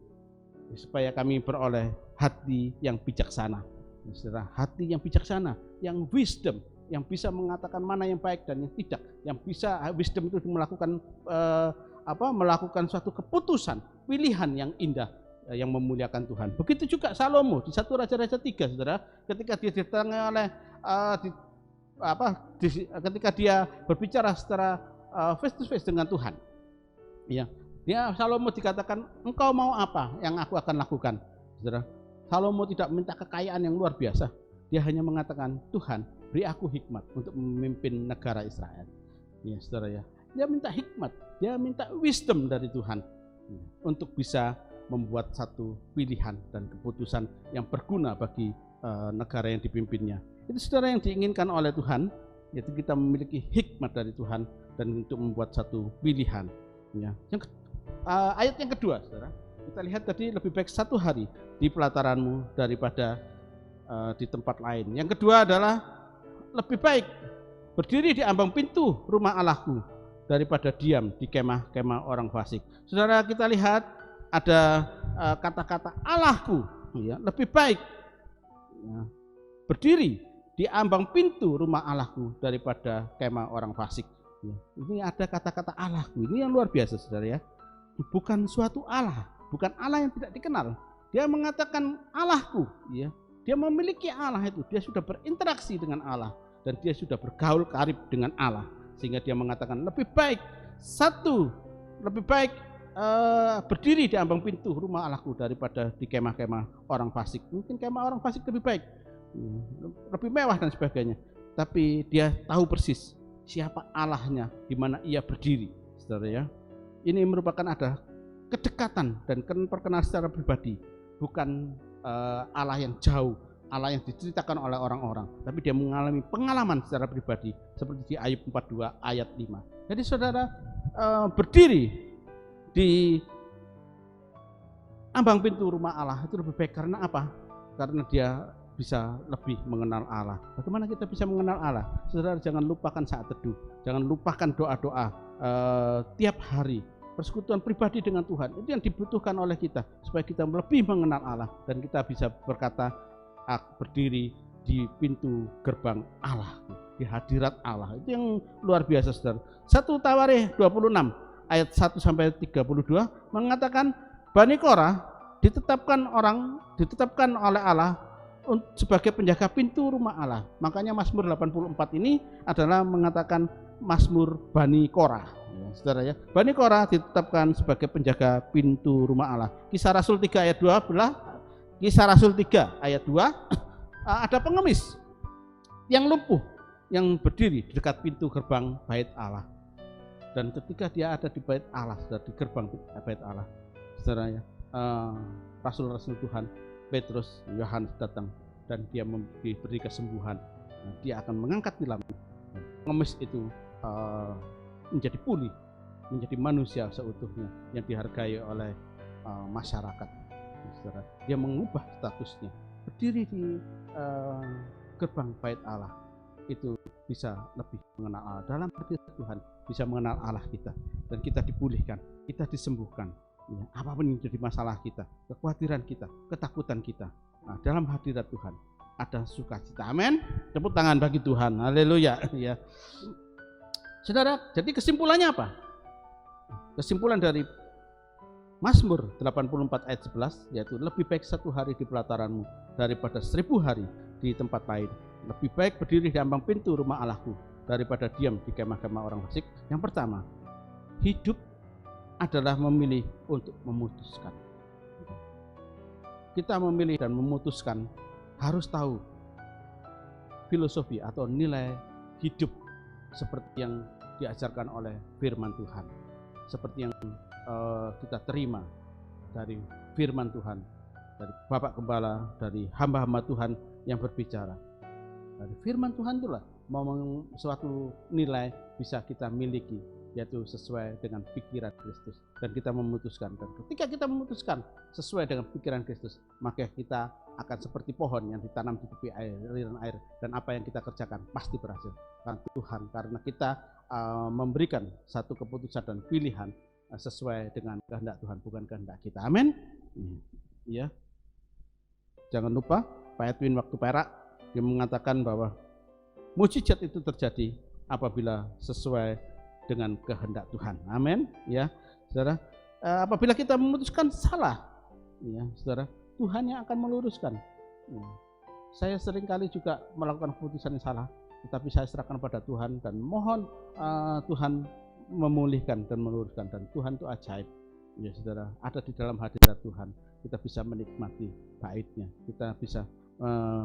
supaya kami beroleh hati yang bijaksana. Saudara, hati yang bijaksana, yang wisdom, yang bisa mengatakan mana yang baik dan yang tidak, yang bisa wisdom itu melakukan suatu keputusan, pilihan yang indah, yang memuliakan Tuhan. Begitu juga Salomo di 1 Raja-Raja 3, saudara, ketika dia didatangi oleh ketika dia berbicara secara face to face dengan Tuhan, ya, Salomo dikatakan, engkau mau apa yang aku akan lakukan, saudara. Salomo tidak minta kekayaan yang luar biasa, Dia hanya mengatakan, Tuhan, beri aku hikmat untuk memimpin negara Israel. Ya, saudara ya. Dia minta hikmat, dia minta wisdom dari Tuhan untuk bisa membuat satu pilihan dan keputusan yang berguna bagi negara yang dipimpinnya. Itu saudara yang diinginkan oleh Tuhan, yaitu kita memiliki hikmat dari Tuhan dan untuk membuat satu pilihan. Ya. Ayat yang kedua, saudara, kita lihat tadi, lebih baik 1 hari di pelataranmu daripada di tempat lain. Yang kedua adalah lebih baik berdiri di ambang pintu rumah Allahku daripada diam di kemah-kemah orang fasik. Saudara, kita lihat ada kata-kata Allahku, ya, lebih baik ya, berdiri di ambang pintu rumah Allahku daripada kemah orang fasik. Ya, ini ada kata-kata Allahku, ini yang luar biasa, saudara ya. Bukan suatu Allah, bukan Allah yang tidak dikenal. Dia mengatakan Allahku, ya. Dia memiliki Allah itu, dia sudah berinteraksi dengan Allah dan dia sudah bergaul karib dengan Allah. Sehingga dia mengatakan lebih baik berdiri di ambang pintu rumah Allahku daripada di kemah-kemah orang fasik. Mungkin kemah orang fasik lebih baik, lebih mewah dan sebagainya. Tapi dia tahu persis siapa Allahnya, di mana ia berdiri, saudara ya. Ini merupakan ada kedekatan dan perkenalan secara pribadi, bukan Allah yang jauh, Allah yang diceritakan oleh orang-orang, tapi dia mengalami pengalaman secara pribadi seperti di Ayub 42 ayat 5. Jadi saudara berdiri di ambang pintu rumah Allah itu lebih baik. Karena apa? Karena dia bisa lebih mengenal Allah. Bagaimana kita bisa mengenal Allah? Saudara, jangan lupakan saat teduh, jangan lupakan doa-doa tiap hari. Persekutuan pribadi dengan Tuhan itu yang dibutuhkan oleh kita supaya kita lebih mengenal Allah dan kita bisa berkata, berdiri di pintu gerbang Allah, di hadirat Allah. Itu yang luar biasa, saudara. 1 Tawarikh 26 ayat 1 sampai 32 mengatakan, Bani Korah ditetapkan oleh Allah sebagai penjaga pintu rumah Allah. Makanya Mazmur 84 ini adalah mengatakan Mazmur Bani Korah. Ya, saudara ya, Bani Korah ditetapkan sebagai penjaga pintu rumah Allah. Kisah Rasul 3 ayat 2 Kisah Rasul 3 ayat 2 ada pengemis yang lumpuh yang berdiri di dekat pintu gerbang bait Allah. Dan ketika dia ada di bait Allah, di gerbang bait Allah, saudara ya, rasul-rasul Tuhan Petrus, Yohanes datang dan dia diberi kesembuhan. Nah, dia akan mengangkat tilam. Pengemis itu menjadi pulih, menjadi manusia seutuhnya yang dihargai oleh masyarakat. Saudara, dia mengubah statusnya, berdiri di gerbang bait Allah itu bisa lebih mengenal Allah. Dalam hadirat Tuhan bisa mengenal Allah kita dan kita dipulihkan, kita disembuhkan. Ya, apapun yang jadi masalah kita, kekhawatiran kita, ketakutan kita, nah, dalam hadirat Tuhan ada sukacita. Amin. Tepuk tangan bagi Tuhan. Haleluya. Ya. Saudara, jadi kesimpulannya apa? Kesimpulan dari Mazmur 84 ayat 11 yaitu lebih baik 1 hari di pelataranmu daripada 1000 hari di tempat lain. Lebih baik berdiri di ambang pintu rumah Allahku daripada diam di kemah-kemah orang fasik. Yang pertama, hidup adalah memilih untuk memutuskan. Kita memilih dan memutuskan harus tahu filosofi atau nilai hidup seperti yang diajarkan oleh firman Tuhan, seperti yang kita terima dari firman Tuhan, dari Bapak Gembala, dari hamba-hamba Tuhan yang berbicara. Dari firman Tuhan itulah suatu nilai bisa kita miliki, yaitu sesuai dengan pikiran Kristus, dan kita memutuskan. Dan ketika kita memutuskan sesuai dengan pikiran Kristus, maka kita akan seperti pohon yang ditanam di tepi aliran air, dan apa yang kita kerjakan pasti berhasil. Karena Tuhan, karena kita memberikan satu keputusan dan pilihan sesuai dengan kehendak Tuhan, bukan kehendak kita. Amin. Ya. Jangan lupa Pak Edwin waktu perak dia mengatakan bahwa mujizat itu terjadi apabila sesuai dengan kehendak Tuhan. Amin. Ya, saudara. Apabila kita memutuskan salah, ya, saudara, Tuhan yang akan meluruskan. Ya. Saya seringkali juga melakukan keputusan yang salah, tetapi saya serahkan pada Tuhan dan mohon Tuhan memulihkan dan meluruskan. Dan Tuhan itu ajaib. Ya, saudara, ada di dalam hadirat Tuhan. Kita bisa menikmati baitnya, kita bisa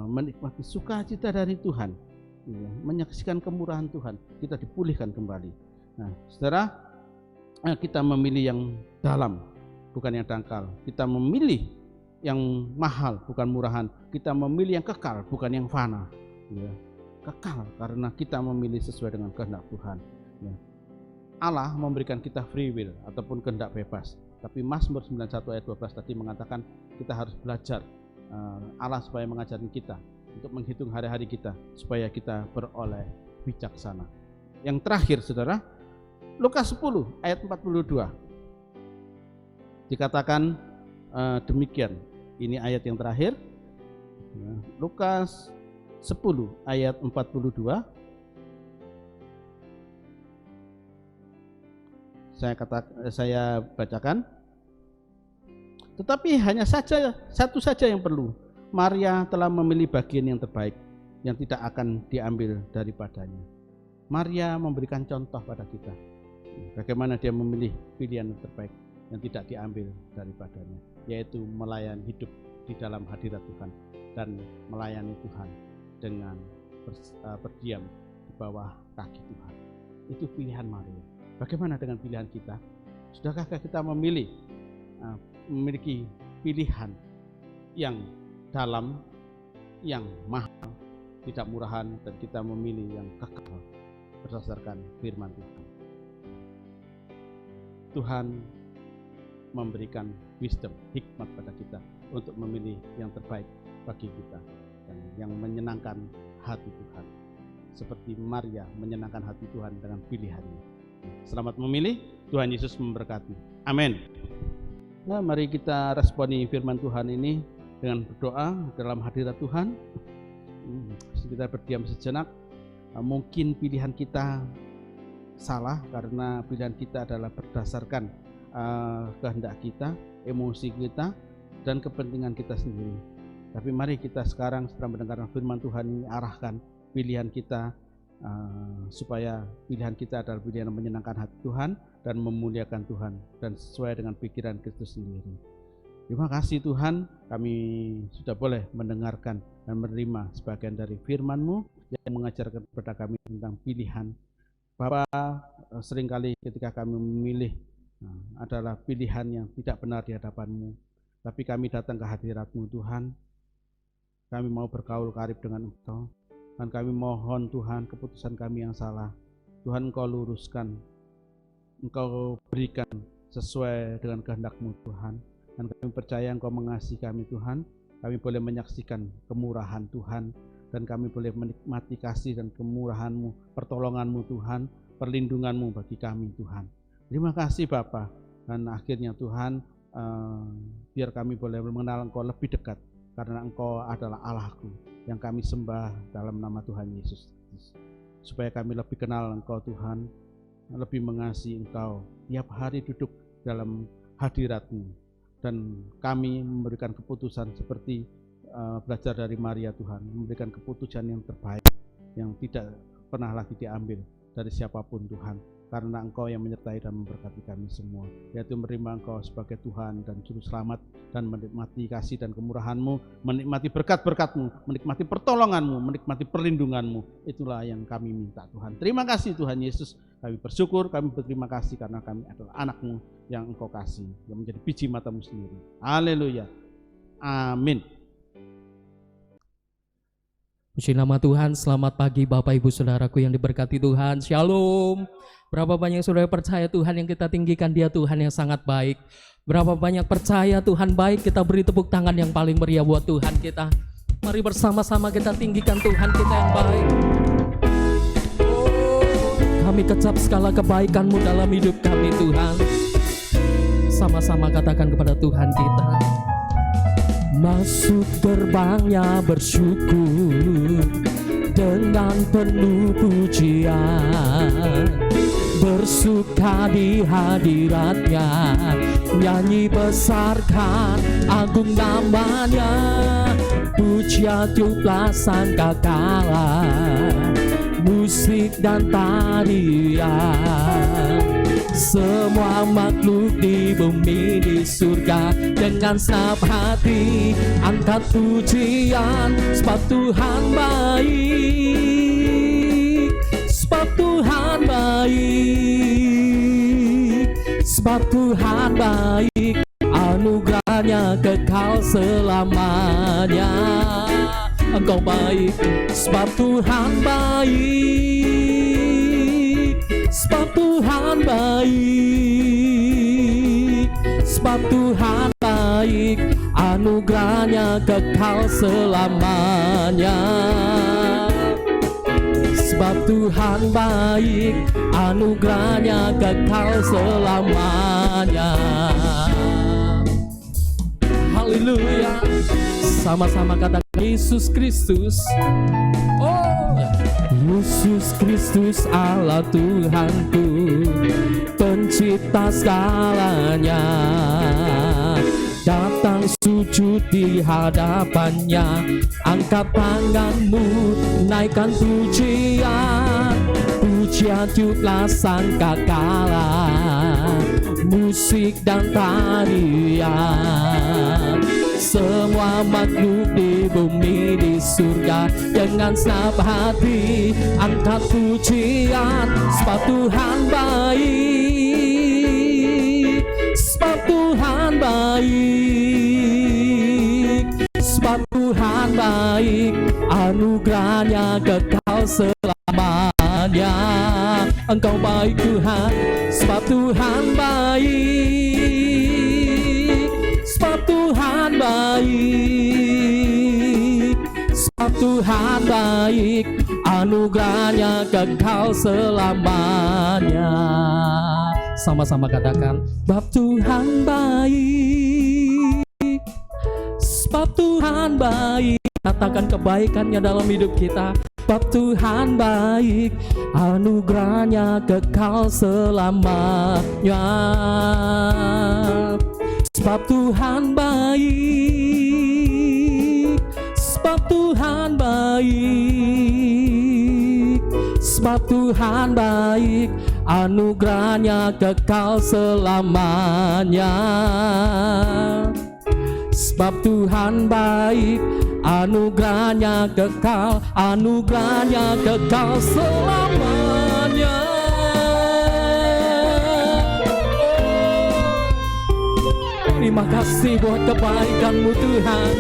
menikmati sukacita dari Tuhan, ya, menyaksikan kemurahan Tuhan, kita dipulihkan kembali. Nah, saudara, kita memilih yang dalam, bukan yang dangkal. Kita memilih yang mahal, bukan murahan. Kita memilih yang kekal, bukan yang fana. Ya, kekal karena kita memilih sesuai dengan kehendak Tuhan. Ya. Allah memberikan kita free will ataupun kehendak bebas. Tapi Mazmur 91 ayat 12 tadi mengatakan kita harus belajar Allah supaya mengajarkan kita untuk menghitung hari-hari kita supaya kita beroleh bijaksana. Yang terakhir saudara, Lukas 10 ayat 42 dikatakan demikian. Ini ayat yang terakhir, Lukas 10 ayat 42. Saya bacakan. Tetapi hanya satu saja yang perlu. Maria telah memilih bagian yang terbaik yang tidak akan diambil daripadanya. Maria memberikan contoh pada kita bagaimana dia memilih pilihan yang terbaik yang tidak diambil daripadanya, yaitu melayani hidup di dalam hadirat Tuhan dan melayani Tuhan dengan berdiam di bawah kaki Tuhan. Itu pilihan Maria. Bagaimana dengan pilihan kita? Sudahkah kita memiliki pilihan yang dalam, yang mahal, tidak murahan, dan kita memilih yang kekal berdasarkan firman Tuhan? Tuhan memberikan wisdom, hikmat pada kita untuk memilih yang terbaik bagi kita dan yang menyenangkan hati Tuhan, seperti Maria menyenangkan hati Tuhan dengan pilihannya. Selamat memilih. Tuhan Yesus memberkati. Amin. Nah, mari kita responi firman Tuhan ini dengan berdoa dalam hadirat Tuhan. Kita berdiam sejenak. Mungkin pilihan kita salah karena pilihan kita adalah berdasarkan kehendak kita, emosi kita, dan kepentingan kita sendiri. Tapi mari kita sekarang setelah mendengarkan firman Tuhan ini, arahkan pilihan kita supaya pilihan kita adalah pilihan yang menyenangkan hati Tuhan dan memuliakan Tuhan dan sesuai dengan pikiran Kristus sendiri. Terima kasih Tuhan, kami sudah boleh mendengarkan dan menerima sebagian dari firman-Mu yang mengajarkan kepada kami tentang pilihan. Bapa, seringkali ketika kami memilih adalah pilihan yang tidak benar di hadapan-Mu, tapi kami datang ke hadirat-Mu Tuhan. Kami mau bergaul karib dengan Engkau. Dan kami mohon Tuhan, keputusan kami yang salah, Tuhan Engkau luruskan, Engkau berikan sesuai dengan kehendak-Mu Tuhan. Dan kami percaya Engkau mengasihi kami Tuhan. Kami boleh menyaksikan kemurahan Tuhan, dan kami boleh menikmati kasih dan kemurahan-Mu, pertolongan-Mu Tuhan, perlindungan-Mu bagi kami Tuhan. Terima kasih Bapa. Dan akhirnya Tuhan, biar kami boleh mengenal Engkau lebih dekat, karena Engkau adalah Allahku yang kami sembah dalam nama Tuhan Yesus. Supaya kami lebih kenal Engkau Tuhan, lebih mengasihi Engkau, tiap hari duduk dalam hadirat-Mu. Dan kami memberikan keputusan seperti belajar dari Maria Tuhan, memberikan keputusan yang terbaik, yang tidak pernah lagi diambil dari siapapun Tuhan. Karena Engkau yang menyertai dan memberkati kami semua, yaitu menerima Engkau sebagai Tuhan dan Juru Selamat, dan menikmati kasih dan kemurahan-Mu, menikmati berkat-berkat-Mu, menikmati pertolongan-Mu, menikmati perlindungan-Mu. Itulah yang kami minta Tuhan. Terima kasih Tuhan Yesus, kami bersyukur, kami berterima kasih karena kami adalah anak-Mu yang Engkau kasih, yang menjadi biji mata-Mu sendiri. Haleluya. Amin. Puji nama Tuhan. Selamat pagi Bapak Ibu Saudaraku yang diberkati Tuhan. Shalom. Berapa banyak saudara percaya Tuhan yang kita tinggikan, Dia Tuhan yang sangat baik. Berapa banyak percaya Tuhan baik, kita beri tepuk tangan yang paling meriah buat Tuhan kita. Mari bersama-sama kita tinggikan Tuhan kita yang baik. Kami kecap segala kebaikan-Mu dalam hidup kami Tuhan. Sama-sama katakan kepada Tuhan kita. Masuk gerbangnya bersyukur dengan penuh pujian, bersuka di hadirat-Nya, nyanyi besarkan agung namanya, pujian tiuplah sangkakala, musik dan tarian, semua makhluk di bumi di surga. Dengan senap hati angkat pujian, sebab Tuhan baik, sebab Tuhan baik, sebab Tuhan baik, anugerahnya kekal selamanya. Engkau baik, sebab Tuhan baik, sebab Tuhan baik, sebab Tuhan baik, anugerahnya kekal selamanya. Sebab Tuhan baik, anugerahnya kekal selamanya. Haleluya. Sama-sama katakan Yesus Kristus. Oh, Yesus Kristus Allah Tuhanku, pencipta segalanya. Datang sujud di hadapannya, angkat tanganmu, naikkan pujian. Pujian tiuplah sangkakala, musik dan tarian. Semua makhluk di bumi di surga, dengan senap hati angkat pujian. Sebab Tuhan baik, sebab Tuhan baik, sebab Tuhan baik, anugerahnya kekal selamanya. Engkau baik Tuhan, sebab Tuhan baik, sebab Tuhan baik, sebab Tuhan baik, anugerahnya kekal selamanya. Sama-sama katakan, sebab Tuhan baik, sebab Tuhan baik. Katakan kebaikannya dalam hidup kita. Sebab Tuhan baik, anugerahnya kekal selamanya. Sebab Tuhan baik, sebab Tuhan baik, sebab Tuhan baik, anugerahnya kekal selamanya. Sebab Tuhan baik, anugerahnya kekal, anugerahnya kekal selamanya. Terima kasih buat kebaikan-Mu Tuhan.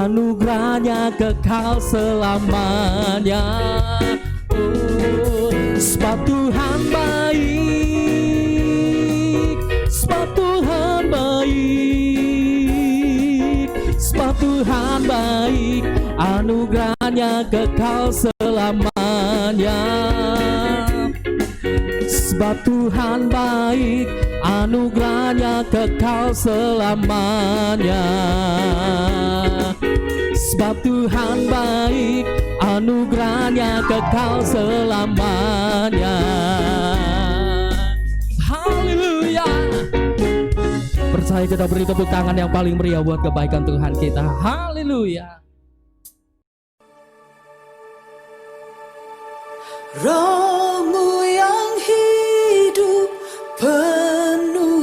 Anugerahnya kekal selamanya. Oh, sebab Tuhan baik, sebab Tuhan baik, sebab Tuhan baik, anugerahnya kekal selamanya. Sebab Tuhan baik, anugerahnya kekal selamanya. Sebab Tuhan baik, anugerahnya kekal selamanya. Haleluya. Percaya kita beri tepuk tangan yang paling meriah buat kebaikan Tuhan kita. Haleluya. Roh-Mu yang hidup penuhiku,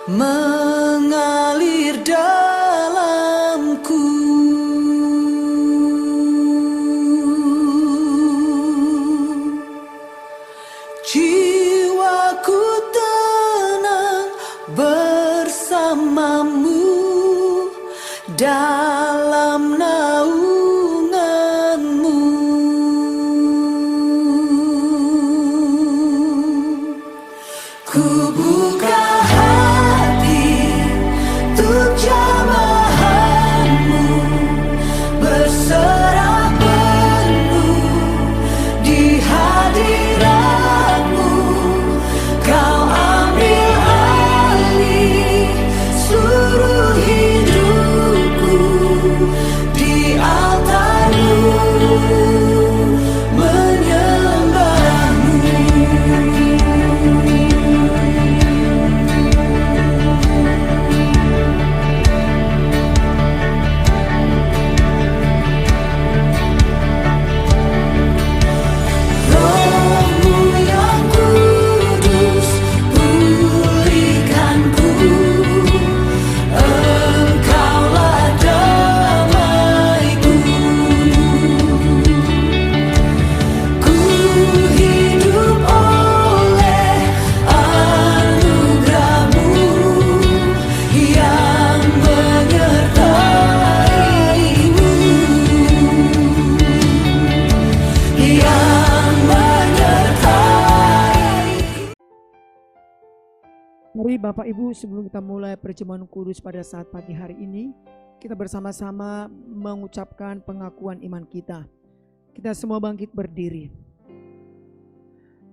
mengalir dalamku. Jiwaku tenang bersamamu dalam naunganmu. Ku buka hati untuk jamahanmu, Mari Bapak Ibu, sebelum kita mulai perjamuan kudus pada saat pagi hari ini, kita bersama-sama mengucapkan pengakuan iman kita. Kita semua bangkit berdiri.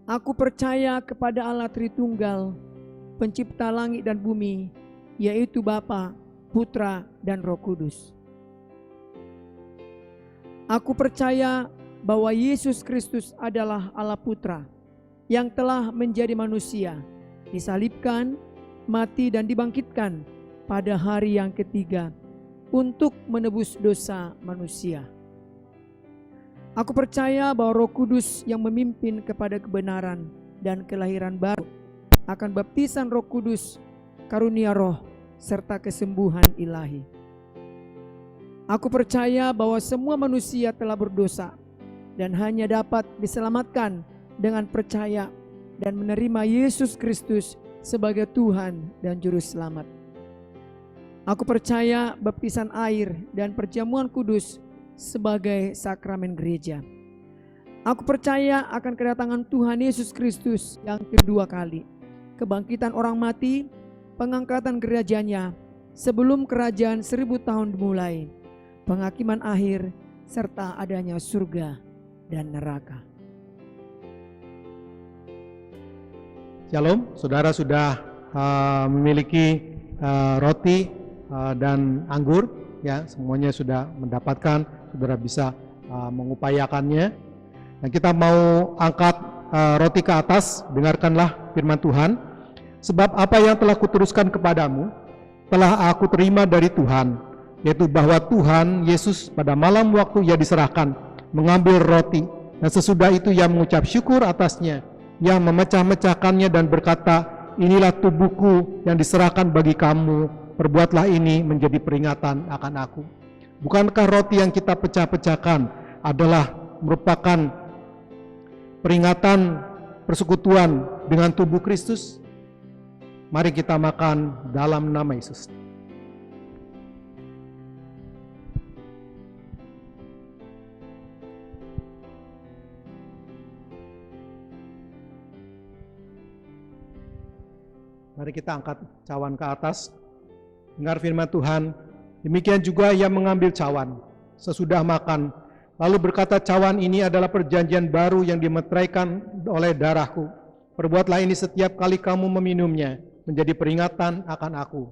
Aku percaya kepada Allah Tritunggal, pencipta langit dan bumi, yaitu Bapa, Putra, dan Roh Kudus. Aku percaya bahwa Yesus Kristus adalah Allah Putra yang telah menjadi manusia, disalibkan, mati dan dibangkitkan pada hari yang ketiga untuk menebus dosa manusia. Aku percaya bahwa Roh Kudus yang memimpin kepada kebenaran dan kelahiran baru akan baptisan Roh Kudus, karunia roh, serta kesembuhan ilahi. Aku percaya bahwa semua manusia telah berdosa dan hanya dapat diselamatkan dengan percaya dan menerima Yesus Kristus sebagai Tuhan dan Juru Selamat. Aku percaya baptisan air dan perjamuan kudus sebagai sakramen gereja. Aku percaya akan kedatangan Tuhan Yesus Kristus yang kedua kali, kebangkitan orang mati, pengangkatan gerejanya sebelum kerajaan 1000 tahun dimulai, penghakiman akhir, serta adanya surga dan neraka. Shalom, saudara sudah memiliki roti dan anggur, ya, semuanya sudah mendapatkan, saudara bisa mengupayakannya. Dan kita mau angkat roti ke atas, dengarkanlah firman Tuhan. Sebab apa yang telah kuteruskan kepadamu, telah aku terima dari Tuhan, yaitu bahwa Tuhan Yesus pada malam waktu ia diserahkan, mengambil roti, dan sesudah itu ia mengucap syukur atasnya, yang memecah-mecahkannya dan berkata, inilah tubuhku yang diserahkan bagi kamu, perbuatlah ini menjadi peringatan akan aku. Bukankah roti yang kita pecah-pecahkan adalah merupakan peringatan persekutuan dengan tubuh Kristus? Mari kita makan dalam nama Yesus. Mari kita angkat cawan ke atas. Dengar firman Tuhan. Demikian juga ia mengambil cawan sesudah makan, lalu berkata, cawan ini adalah perjanjian baru yang dimeteraikan oleh darahku. Perbuatlah ini setiap kali kamu meminumnya, menjadi peringatan akan aku.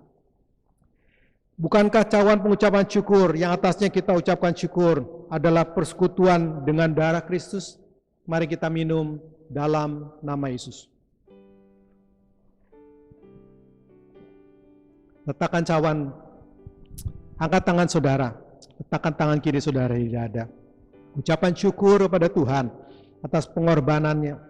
Bukankah cawan pengucapan syukur yang atasnya kita ucapkan syukur adalah persekutuan dengan darah Kristus? Mari kita minum dalam nama Yesus. Letakkan cawan, angkat tangan saudara, letakkan tangan kiri saudara di dada. Ucapan syukur kepada Tuhan atas pengorbanannya.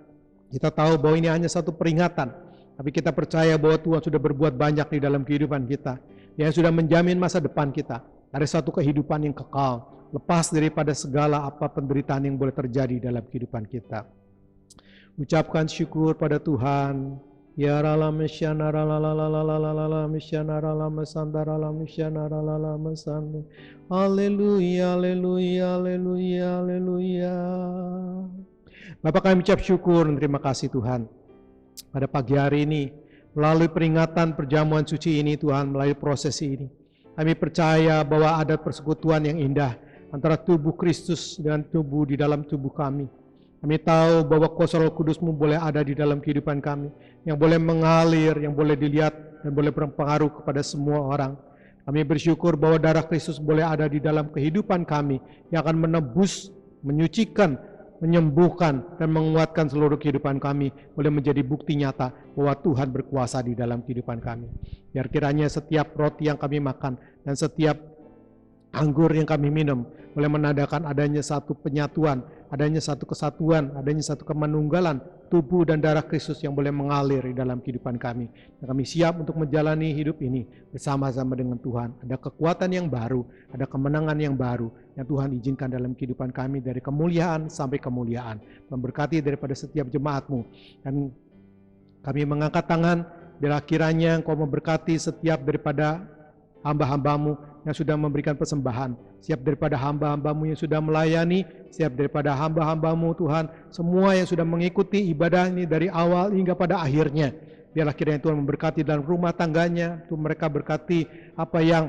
Kita tahu bahwa ini hanya satu peringatan, tapi kita percaya bahwa Tuhan sudah berbuat banyak di dalam kehidupan kita, yang sudah menjamin masa depan kita. Ada satu kehidupan yang kekal, lepas daripada segala apa penderitaan yang boleh terjadi dalam kehidupan kita. Ucapkan syukur pada Tuhan. Ya rala mesyana rala la la la la la mesyana rala mesanda rala mesyana rala la mesanda. Haleluya, haleluya, haleluya, haleluya. Bapak, kami ucap syukur dan terima kasih Tuhan. Pada pagi hari ini, melalui peringatan perjamuan suci ini Tuhan, melalui prosesi ini, kami percaya bahwa ada persekutuan yang indah antara tubuh Kristus dengan tubuh di dalam tubuh kami. Kami tahu bahwa kuasa Roh Kudus-Mu boleh ada di dalam kehidupan kami, yang boleh mengalir, yang boleh dilihat, dan boleh berpengaruh kepada semua orang. Kami bersyukur bahwa darah Kristus boleh ada di dalam kehidupan kami, yang akan menebus, menyucikan, menyembuhkan, dan menguatkan seluruh kehidupan kami, boleh menjadi bukti nyata bahwa Tuhan berkuasa di dalam kehidupan kami. Biar kiranya setiap roti yang kami makan, dan setiap anggur yang kami minum, boleh menandakan adanya satu penyatuan, adanya satu kesatuan, adanya satu kemanunggalan tubuh dan darah Kristus yang boleh mengalir di dalam kehidupan kami. Dan kami siap untuk menjalani hidup ini bersama-sama dengan Tuhan. Ada kekuatan yang baru, ada kemenangan yang baru yang Tuhan izinkan dalam kehidupan kami dari kemuliaan sampai kemuliaan. Memberkati daripada setiap jemaat-Mu. Dan kami mengangkat tangan, biarlah kiranya Engkau memberkati setiap daripada hamba-hamba-Mu yang sudah memberikan persembahan, siap daripada hamba-hamba-Mu yang sudah melayani, siap daripada hamba-hamba-Mu Tuhan, semua yang sudah mengikuti ibadah ini dari awal hingga pada akhirnya. Biarlah kiranya Tuhan memberkati dalam rumah tangganya, Tuhan mereka berkati apa yang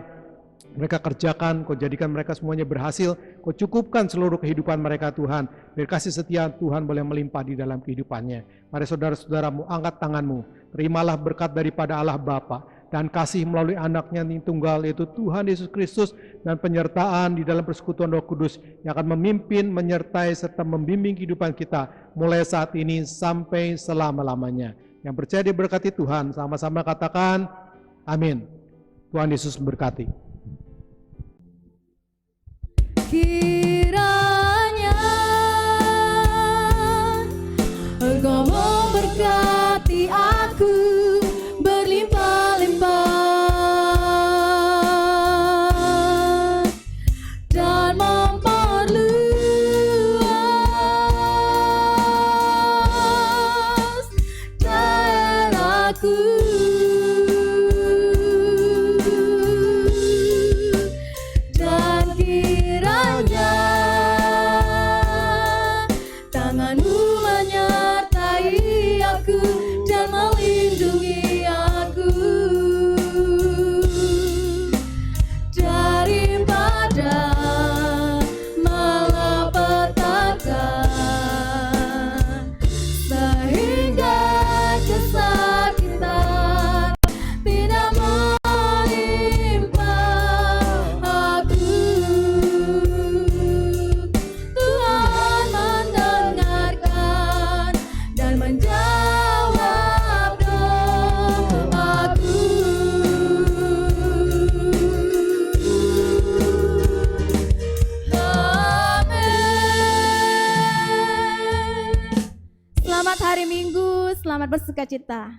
mereka kerjakan, Kau jadikan mereka semuanya berhasil, Kau cukupkan seluruh kehidupan mereka Tuhan. Biar kasih setia Tuhan boleh melimpah di dalam kehidupannya. Mari saudara-saudaramu angkat tanganmu, terimalah berkat daripada Allah Bapa dan kasih melalui anaknya yang tunggal yaitu Tuhan Yesus Kristus dan penyertaan di dalam persekutuan Roh Kudus yang akan memimpin, menyertai serta membimbing kehidupan kita mulai saat ini sampai selama-lamanya. Yang percaya diberkati Tuhan, sama-sama katakan amin. Tuhan Yesus memberkati. Kiranya Engkau memberkati aku berlimpah-limpah dan memperluas daerahku. Dan kiranya tangan-Mu menyertai aku dan melindungi aku daripada malapetaka, sehingga kesakitan tidak menimpa aku. Tuhan mendengarkan dan menjawab doaku. Amin. Selamat hari Minggu, selamat bersukacita.